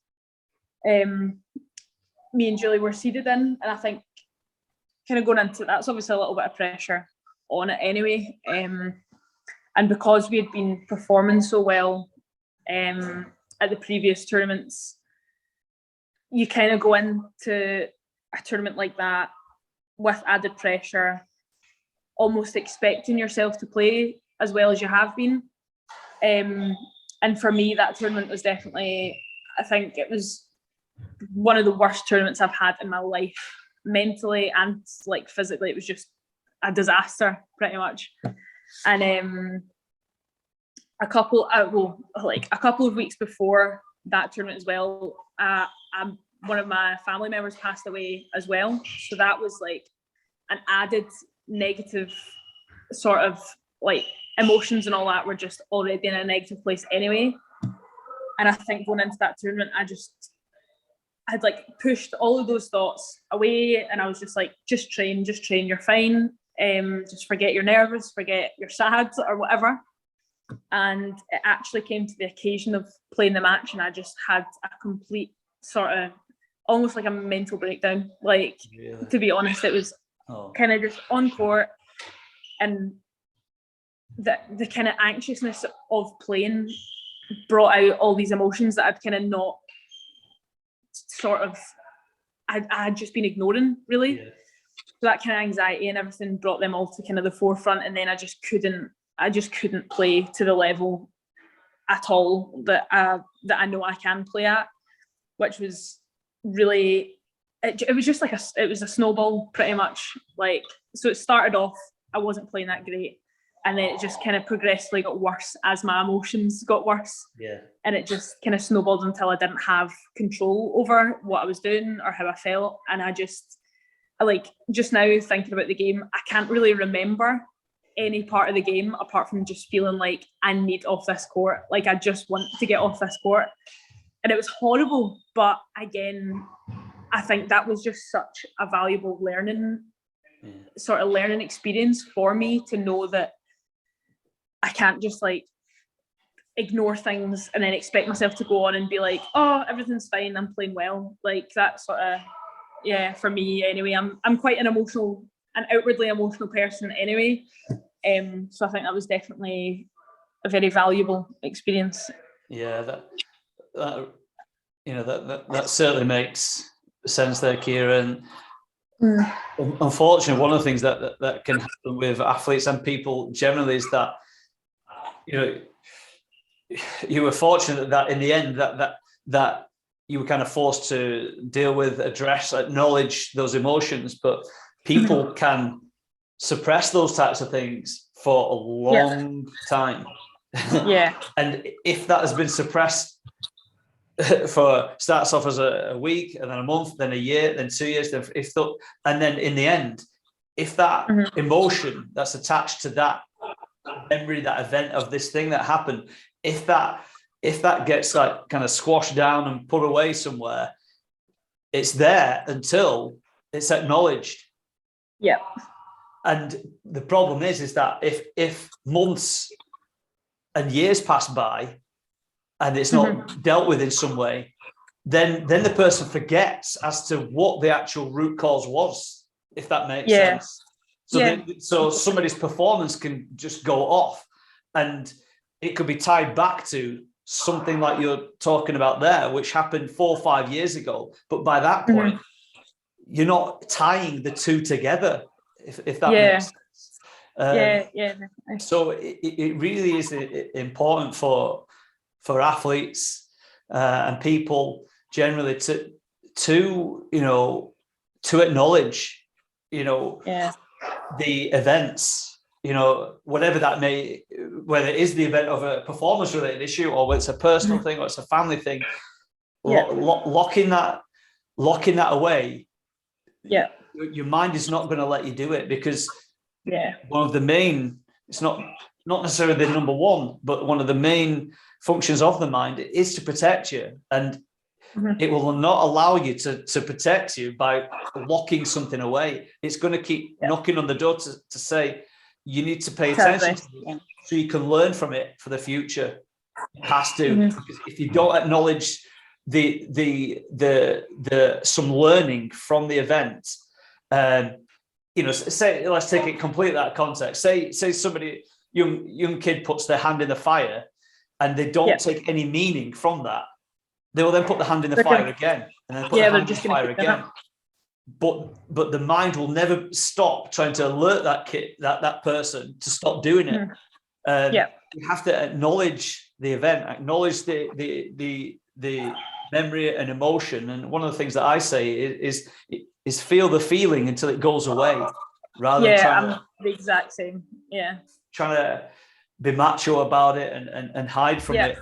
me and Julie were seeded in, and I think kind of going into that's obviously a little bit of pressure on it anyway. And because we had been performing so well at the previous tournaments, you kind of go into a tournament like that with added pressure, almost expecting yourself to play as well as you have been. And for me, that tournament was definitely, I think it was one of the worst tournaments I've had in my life, mentally and like physically. It was just a disaster pretty much. And a couple of weeks before that tournament as well, one of my family members passed away as well, so that was like an added negative sort of like emotions, and all that were just already in a negative place anyway. And I think going into that tournament, I'd like pushed all of those thoughts away, and I was just like, just train, you're fine. Just forget you're nervous, forget you're sad or whatever. And it actually came to the occasion of playing the match, and I just had a complete sort of almost like a mental breakdown. Like, really? To be honest, it was kind of just on court, and the kind of anxiousness of playing brought out all these emotions that I'd kind of not sort of, I had just been ignoring, really. Yeah. So that kind of anxiety and everything brought them all to kind of the forefront, and then I just couldn't play to the level at all that I know I can play at, which was really, it was just like it was a snowball pretty much. Like, so it started off, I wasn't playing that great, and then it just kind of progressively got worse as my emotions got worse. Yeah. And it just kind of snowballed until I didn't have control over what I was doing or how I felt. And I like, just now thinking about the game, I can't really remember any part of the game apart from just feeling like I need off this court. Like, I just want to get off this court. And it was horrible. But again, I think that was just such a valuable learning experience for me, to know that I can't just like ignore things and then expect myself to go on and be like, oh, everything's fine, I'm playing well. Like, that sort of, yeah, for me anyway, I'm quite an outwardly emotional person anyway. So I think that was definitely a very valuable experience. Yeah, that certainly makes sense there, Ciara. And unfortunately, one of the things that can happen with athletes and people generally is that, you were fortunate that in the end that you were kind of forced to deal with, address, acknowledge those emotions, but people can suppress those types of things for a long time. Yeah. And if that has been suppressed starts off as a week, and then a month, then a year, then 2 years, and then in the end, if that emotion that's attached to that memory, that event of this thing that happened, if that gets like kind of squashed down and put away somewhere, it's there until it's acknowledged. Yeah. And the problem is that if months and years pass by and it's not dealt with in some way, then the person forgets as to what the actual root cause was, if that makes sense. So somebody's performance can just go off, and it could be tied back to something like you're talking about there, which happened 4 or 5 years ago. But by that point, you're not tying the two together, if that makes sense. Definitely. So it really is important for athletes and people generally to acknowledge, the events, whatever that may, whether it is the event of a performance related issue or whether it's a personal thing or it's a family thing, locking that away. Yeah. Your mind is not going to let you do it, because one of the main, it's not necessarily the number one, but one of the main functions of the mind is to protect you, and it will not allow you to protect you by locking something away. It's going to keep knocking on the door to say you need to pay attention to it so you can learn from it for the future. It has to, because if you don't acknowledge the some learning from the event, say, let's take it completely out of context. Say somebody, young kid puts their hand in the fire and they don't take any meaning from that. They will then put the hand in the fire again, and then put the hand in the fire again. But the mind will never stop trying to alert that kid, that person, to stop doing it. You have to acknowledge the event, acknowledge the memory and emotion. And one of the things that I say is feel the feeling until it goes away, rather than I'm the exact same. Trying to be macho about it and hide from it.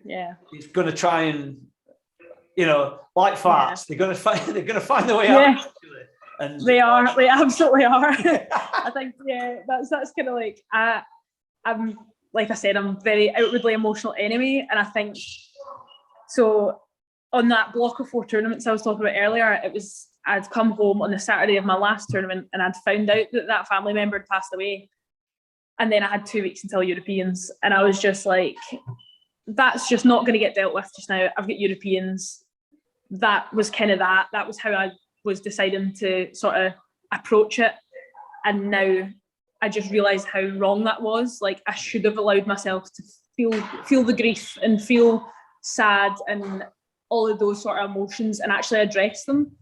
It's going to try and, like farts, they're going to find their way out. And they absolutely are. I think that's kind of like, I'm, like I said, I'm very outwardly emotional anyway, and I think so. On that block of 4 tournaments I was talking about earlier, I'd come home on the Saturday of my last tournament and I'd found out that family member had passed away, and then I had 2 weeks until Europeans, and I was just like, that's just not going to get dealt with just now. I've got Europeans. That was kind of that was how I was deciding to sort of approach it. And now I just realised how wrong that was. Like, I should have allowed myself to feel the grief and feel sad and all of those sort of emotions and actually address them.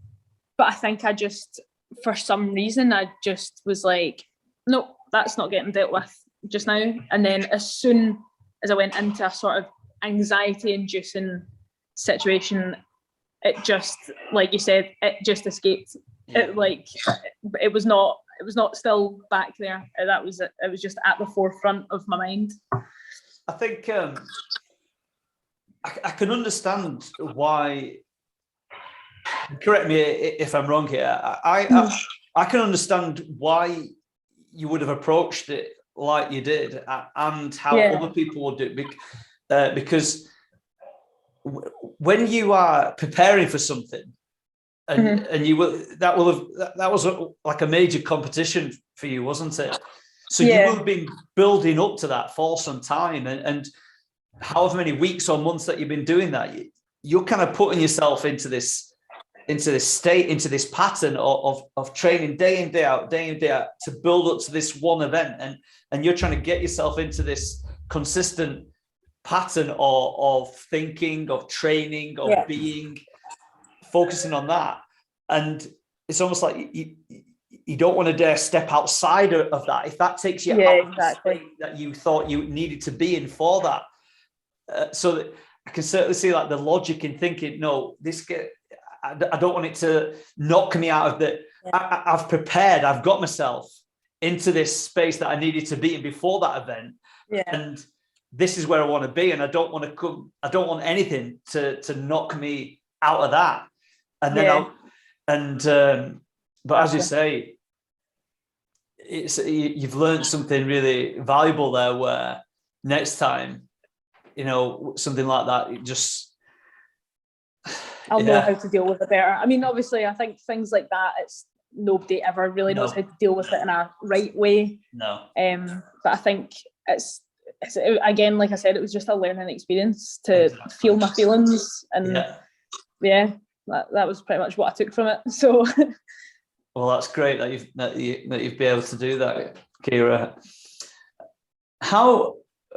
But I think I just, for some reason, I just was like, nope, that's not getting dealt with just now. And then as soon as I went into a sort of anxiety-inducing situation, it just, like you said, it just escaped. It was not still back there. It was just at the forefront of my mind. I think I can understand why. Correct me if I'm wrong here. I can understand why you would have approached it like you did, and how other people would do it, because when you are preparing for something, and you will, that was like a major competition for you, wasn't it? So you will have been building up to that for some time, and however many weeks or months that you've been doing that, you're kind of putting yourself into this state, into this pattern of training day in, day out to build up to this one event, and you're trying to get yourself into this consistent pattern of thinking, of training, of being, focusing on that. And it's almost like you don't want to dare step outside of that. If that takes you out of the state that you thought you needed to be in for that. So that I can certainly see like the logic in thinking, no, I don't want it to knock me out of the, I've prepared, I've got myself into this space that I needed to be in before that event. And this is where I want to be. And I don't want anything to knock me out of that. And then but as you say, you've learned something really valuable there, where next time, something like that, it just, I'll know how to deal with it better. I mean, obviously, I think things like that, it's nobody ever really knows how to deal with it in a right way. No. But I think it's again, like I said, it was just a learning experience to feel my feelings, and that was pretty much what I took from it. So, well, that's great that you've been able to do that, Ciara.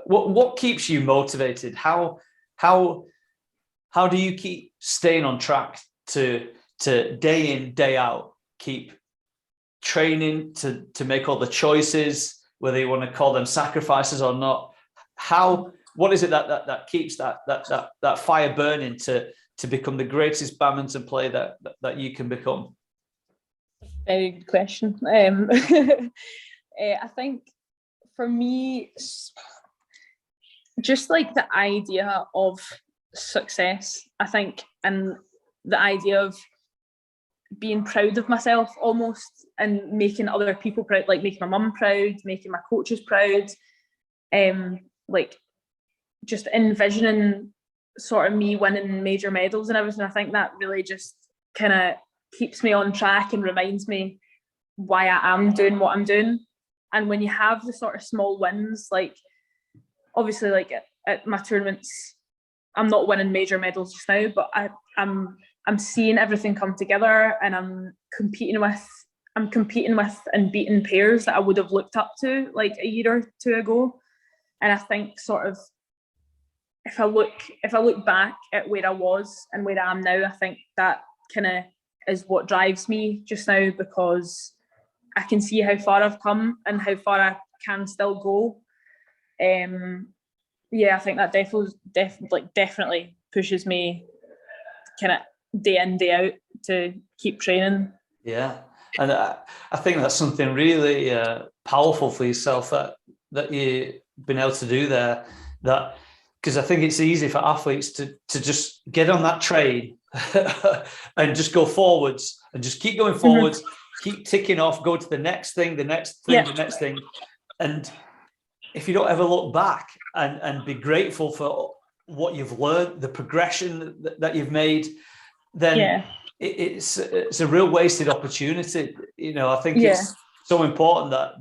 What keeps you motivated? How do you keep staying on track to day in, day out, keep training to make all the choices, whether you want to call them sacrifices or not? What is it that keeps that fire burning to become the greatest badminton player that you can become? Very good question. I think for me, just like the idea of success, I think, and the idea of being proud of myself almost, and making other people proud, like making my mum proud, making my coaches proud, like just envisioning sort of me winning major medals and everything. I think that really just kind of keeps me on track and reminds me why I am doing what I'm doing. And when you have the sort of small wins, like obviously like at my tournaments, I'm not winning major medals just now, but I'm seeing everything come together, and I'm competing with and beating pairs that I would have looked up to like a year or two ago. And I think sort of if I look back at where I was and where I am now, I think that kind of is what drives me just now, because I can see how far I've come and how far I can still go. I think that definitely pushes me kind of day in, day out to keep training. Yeah, and I think that's something really powerful for yourself that you've been able to do there. That because I think it's easy for athletes to just get on that train and just go forwards and just keep going forwards, keep ticking off, go to the next thing, the next thing. And if you don't ever look back and be grateful for what you've learned, the progression that you've made, then it's a real wasted opportunity. I think it's so important that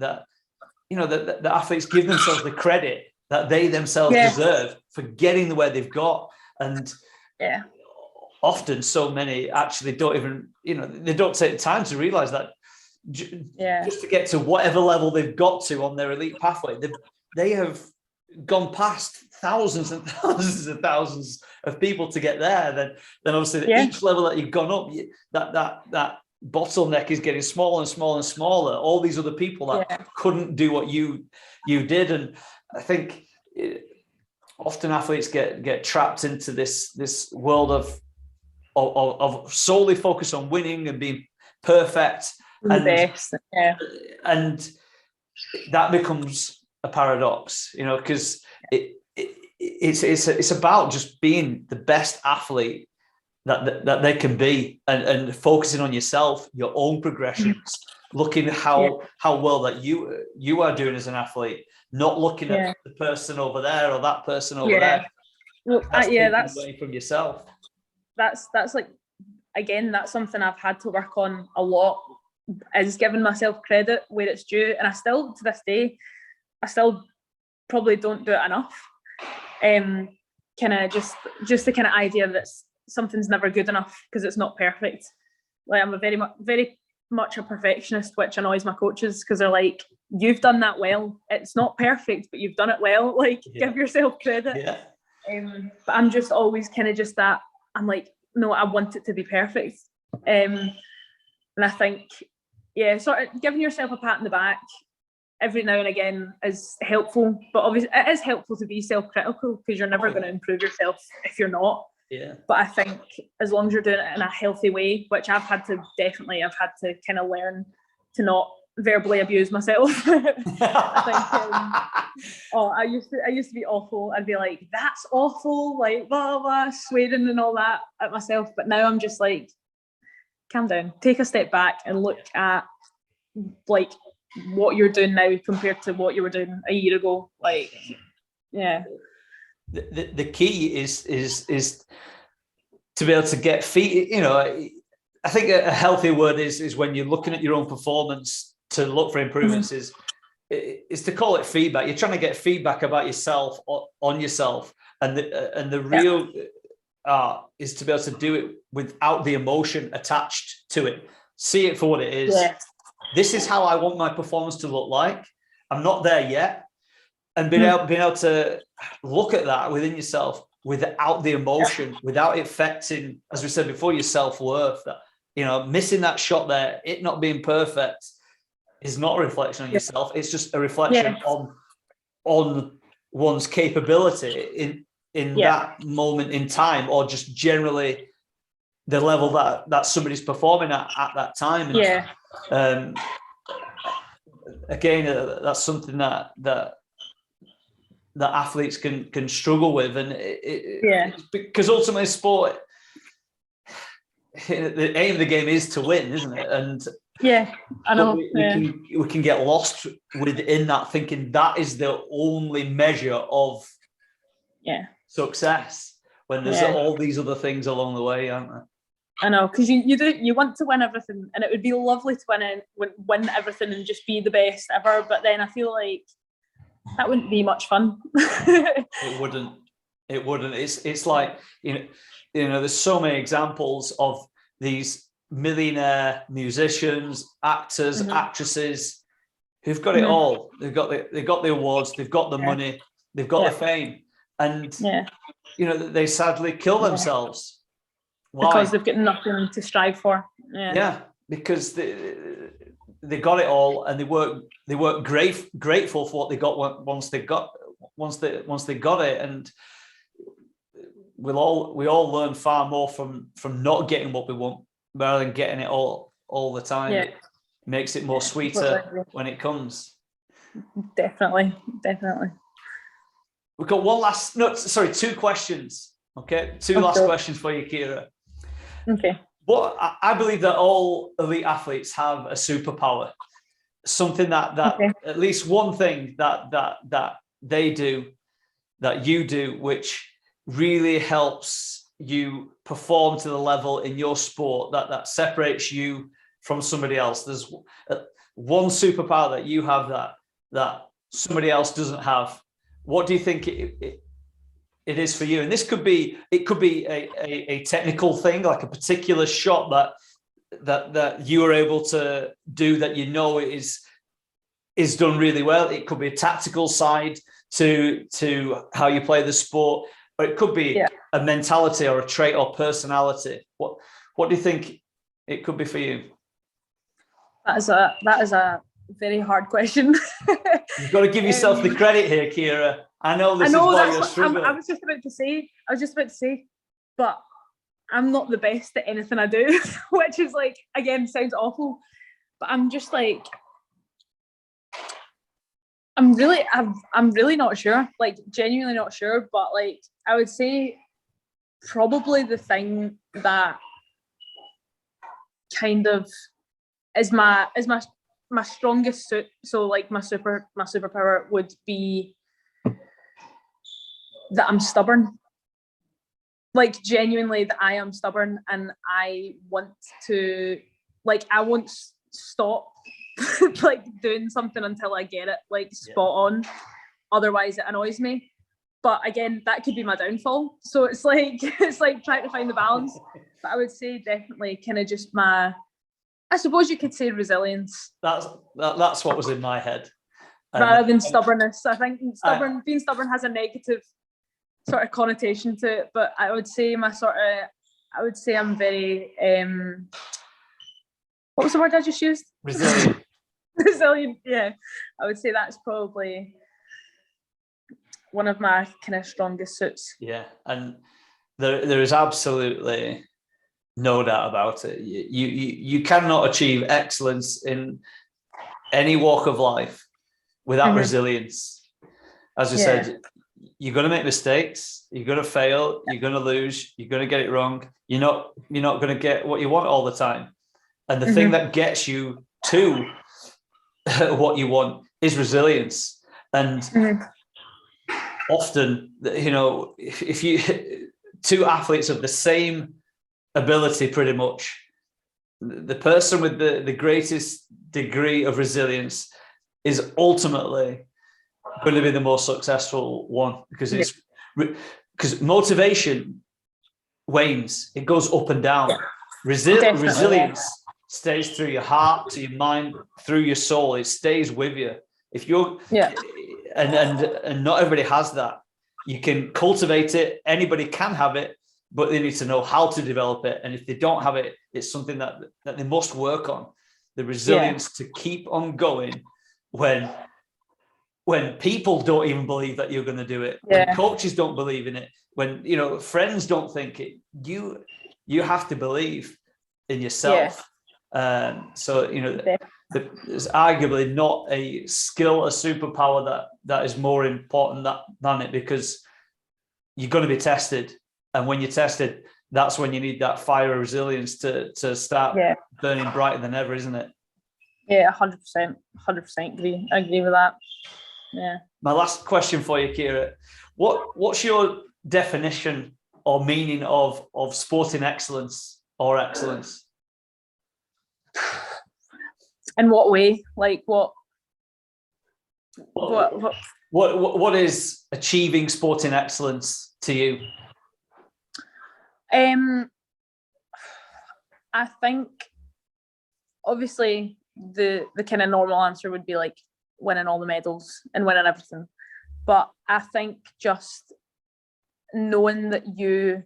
the athletes give themselves the credit that they themselves deserve for getting the way they've got. And often so many actually don't even, they don't take the time to realize that just to get to whatever level they've got to on their elite pathway, they have gone past thousands and thousands and thousands of people to get there. Then obviously each level that you've gone up, that bottleneck is getting smaller and smaller and smaller. All these other people that couldn't do what you did. And I think often athletes get trapped into this world of solely focus on winning and being perfect, and that becomes a paradox, because it's about just being the best athlete that they can be, and focusing on yourself, your own progressions, looking how well that you are doing as an athlete, not looking at the person over there or that person over there. Well, that's away from yourself. That's like, again, that's something I've had to work on a lot, is giving myself credit where it's due. And I still, to this day, probably don't do it enough. Kind of just the kind of idea that something's never good enough because it's not perfect. Like, I'm a very much a perfectionist, which annoys my coaches, because they're like, you've done that well. It's not perfect, but you've done it well. Like, give yourself credit. But I'm just always kind of just that. I'm like, no, I want it to be perfect. And I think, sort of giving yourself a pat on the back every now and again is helpful. But obviously, it is helpful to be self-critical, because you're never going to improve yourself if you're not. But I think as long as you're doing it in a healthy way, which I've had to kind of learn to not verbally abuse myself. I think I used to be awful. I'd be like, that's awful, like blah blah, swearing and all that at myself. But now I'm just like, calm down, take a step back and look at like what you're doing now compared to what you were doing a year ago. Like, the key is to be able to get feet. I think a healthy word is when you're looking at your own performance to look for improvements, is to call it feedback. You're trying to get feedback about yourself, on yourself, and the real is to be able to do it without the emotion attached to it. See it for what it is. This is how I want my performance to look like. I'm not there yet. And being able to look at that within yourself without the emotion, without it affecting, as we said before, your self-worth, that, missing that shot there, it not being perfect, is not a reflection on yourself. It's just a reflection on one's capability in that moment in time, or just generally the level that somebody's performing at that time. And, again, that's something that athletes can struggle with, and because ultimately sport, the aim of the game is to win, isn't it? And I know we can get lost within that, thinking that is the only measure of success, when there's all these other things along the way, aren't there? I know, because you want to win everything, and it would be lovely to win everything and just be the best ever. But then I feel like that wouldn't be much fun. It wouldn't. It's like, there's so many examples of these millionaire musicians, actors, actresses who've got it all. They've got the awards, they've got the money, they've got the fame, and they sadly kill themselves. Why? Because they've got nothing to strive for. Because they got it all, and they weren't grateful for what they got once they got it. And we all learn far more from not getting what we want rather than getting it all the time. It makes it more sweeter when it comes. Definitely. We've got two questions. Okay, two last questions for you, Ciara. Okay. What I believe that all elite athletes have a superpower, something that at least one thing that they do, that you do, which really helps you perform to the level in your sport that separates you from somebody else. There's one superpower that you have that somebody else doesn't have. What do you think it is for you? And this could be a technical thing, like a particular shot that you are able to do that is done really well. It could be a tactical side to how you play the sport, or it could be a mentality or a trait or personality. What do you think it could be for you? That is a very hard question. You've got to give yourself the credit here, Ciara. I know this is why you're struggling. I was just about to say, but I'm not the best at anything I do, which is like, again, sounds awful, but I'm just like, I'm really not sure, like genuinely not sure, but like I would say probably the thing that kind of is my strongest suit. So like my superpower would be that I'm stubborn. Like genuinely that I am stubborn, and I won't stop like doing something until I get it like spot on. Otherwise it annoys me. But again, that could be my downfall. So it's like trying to find the balance. But I would say definitely kind of just I suppose you could say resilience. That's what was in my head. Rather than stubbornness. I think being stubborn has a negative sort of connotation to it. But I would say I'm very what was the word I just used? Resilient. Resilient, yeah. I would say that's probably one of my kind of strongest suits. Yeah, and there is absolutely no doubt about it. You cannot achieve excellence in any walk of life without resilience. As I said, you're going to make mistakes, you're going to fail, you're going to lose, you're going to get it wrong. You're not going to get what you want all the time. And the thing that gets you to what you want is resilience. And often, if you two athletes of the same ability, pretty much, the person with the greatest degree of resilience is ultimately going to be the most successful one, because motivation wanes, it goes up and down. Resilience stays through your heart, to your mind, through your soul. It stays with you. If you're and not everybody has that. You can cultivate it. Anybody can have it, but they need to know how to develop it. And if they don't have it, it's something that they must work on. the resilience to keep on going when people don't even believe that you're going to do it, when coaches don't believe in it, when friends don't think it. You have to believe in yourself. So there's arguably not a skill, a superpower that is more important than it, because you're going to be tested, and when you're tested, that's when you need that fire of resilience to start burning brighter than ever, isn't it? Yeah, 100%. 100% agree. I agree with that. Yeah. My last question for you, Ciara. What's your definition or meaning of sporting excellence or excellence? In what way? Like what is achieving sporting excellence to you? I think obviously the kind of normal answer would be like winning all the medals and winning everything. But I think just knowing that you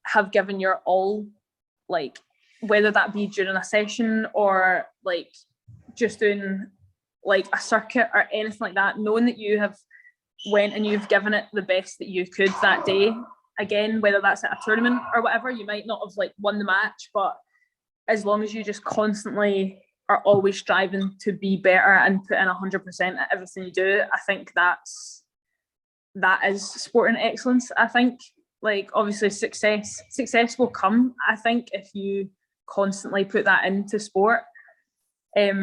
have given your all, like whether that be during a session or like just doing like a circuit or anything like that, knowing that you have went and you've given it the best that you could that day. Again, whether that's at a tournament or whatever, you might not have like won the match, but as long as you just constantly are always striving to be better and put in 100% at everything you do, I think that is sporting excellence. I think like obviously success will come, I think, if you constantly put that into sport. But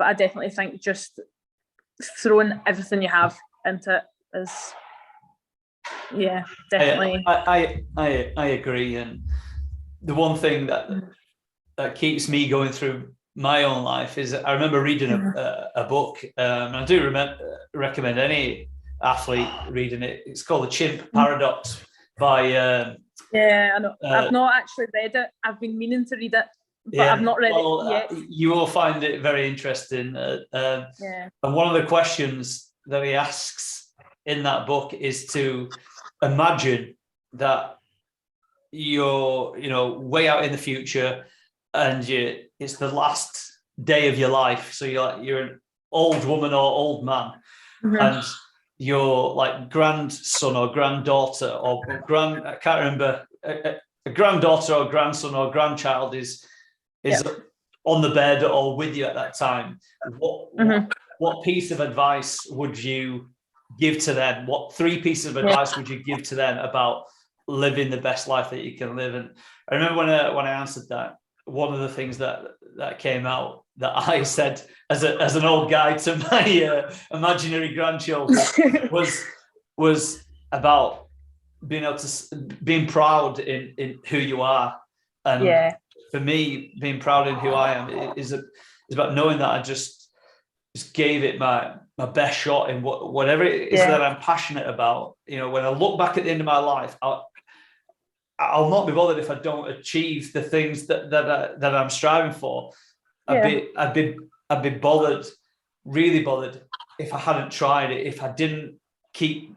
I definitely think just throwing everything you have into it is, definitely. I agree, and the one thing that keeps me going through my own life is I remember reading a book, and I do recommend any athlete reading it. It's called The Chimp Paradox by I know. I've not actually read it. I've been meaning to read it, but I've not read it yet. You will find it very interesting. And one of the questions that he asks in that book is to imagine that you're way out in the future, and it's the last day of your life. So you're an old woman or old man, and your like grandson or granddaughter or I can't remember, a granddaughter or grandson or grandchild is on the bed or with you at that time. What piece of advice would you give to them? What 3 pieces of advice would you give to them about living the best life that you can live? And I remember when I answered that, one of the things that came out that I said as an old guy to my imaginary grandchildren was about being proud in who you are. And for me, being proud in who I am is about knowing that I just gave it my best shot in whatever it is that I'm passionate about. When I look back at the end of my life, I'll not be bothered if I don't achieve the things that I'm striving for. I'd be bothered, really bothered, if I hadn't tried it, if I didn't keep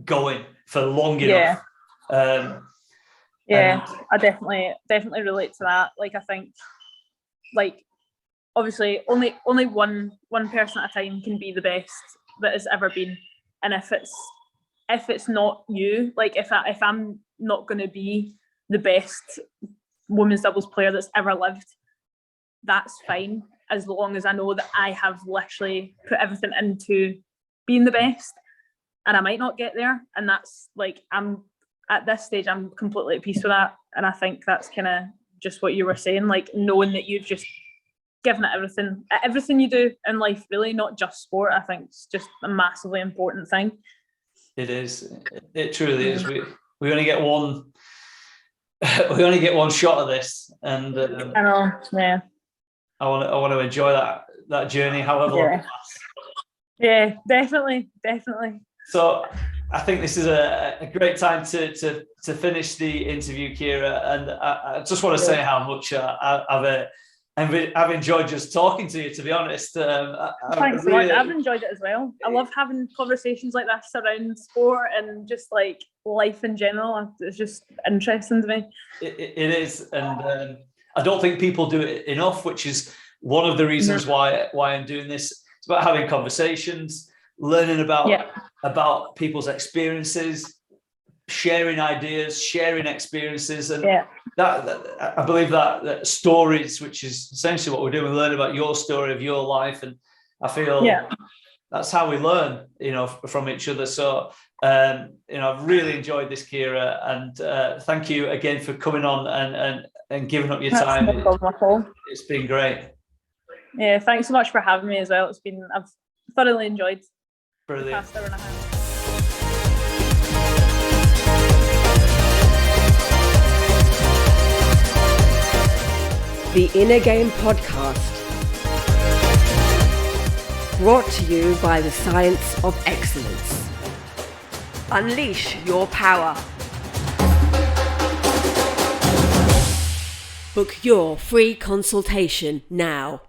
going for long enough. I definitely relate to that. Like I think, like obviously only one person at a time can be the best that has ever been, and if it's not you, like if I'm not going to be the best women's doubles player that's ever lived, that's fine, as long as I know that I have literally put everything into being the best, and I might not get there, and that's like, I'm at this stage, I'm completely at peace with that. And I think that's kind of just what you were saying, like knowing that you've just given it everything you do in life, really, not just sport. I think it's just a massively important thing. It is. It truly is. We only get one. We only get one shot of this, and I know. Yeah. I want to enjoy that journey, however long it lasts. Yeah, definitely. So I think this is a great time to finish the interview, Ciara, and I just want to say how much I've enjoyed just talking to you, to be honest. Thanks so much. I've enjoyed it as well. I love having conversations like this around sport and just like life in general. It's just interesting to me. It is, and I don't think people do it enough, which is one of the reasons why I'm doing this. It's about having conversations, learning about people's experiences, sharing ideas, sharing experiences, and that I believe that stories, which is essentially what we're doing, we learn about your story of your life, and I feel that's how we learn, from each other. So, I've really enjoyed this, Ciara, and thank you again for coming on and giving up your time. No problem at all. It's been great. Yeah, thanks so much for having me as well. I've thoroughly enjoyed Brilliant. the past hour and a half. The Inner Game Podcast. Brought to you by the Science of Excellence. Unleash your power. Book your free consultation now.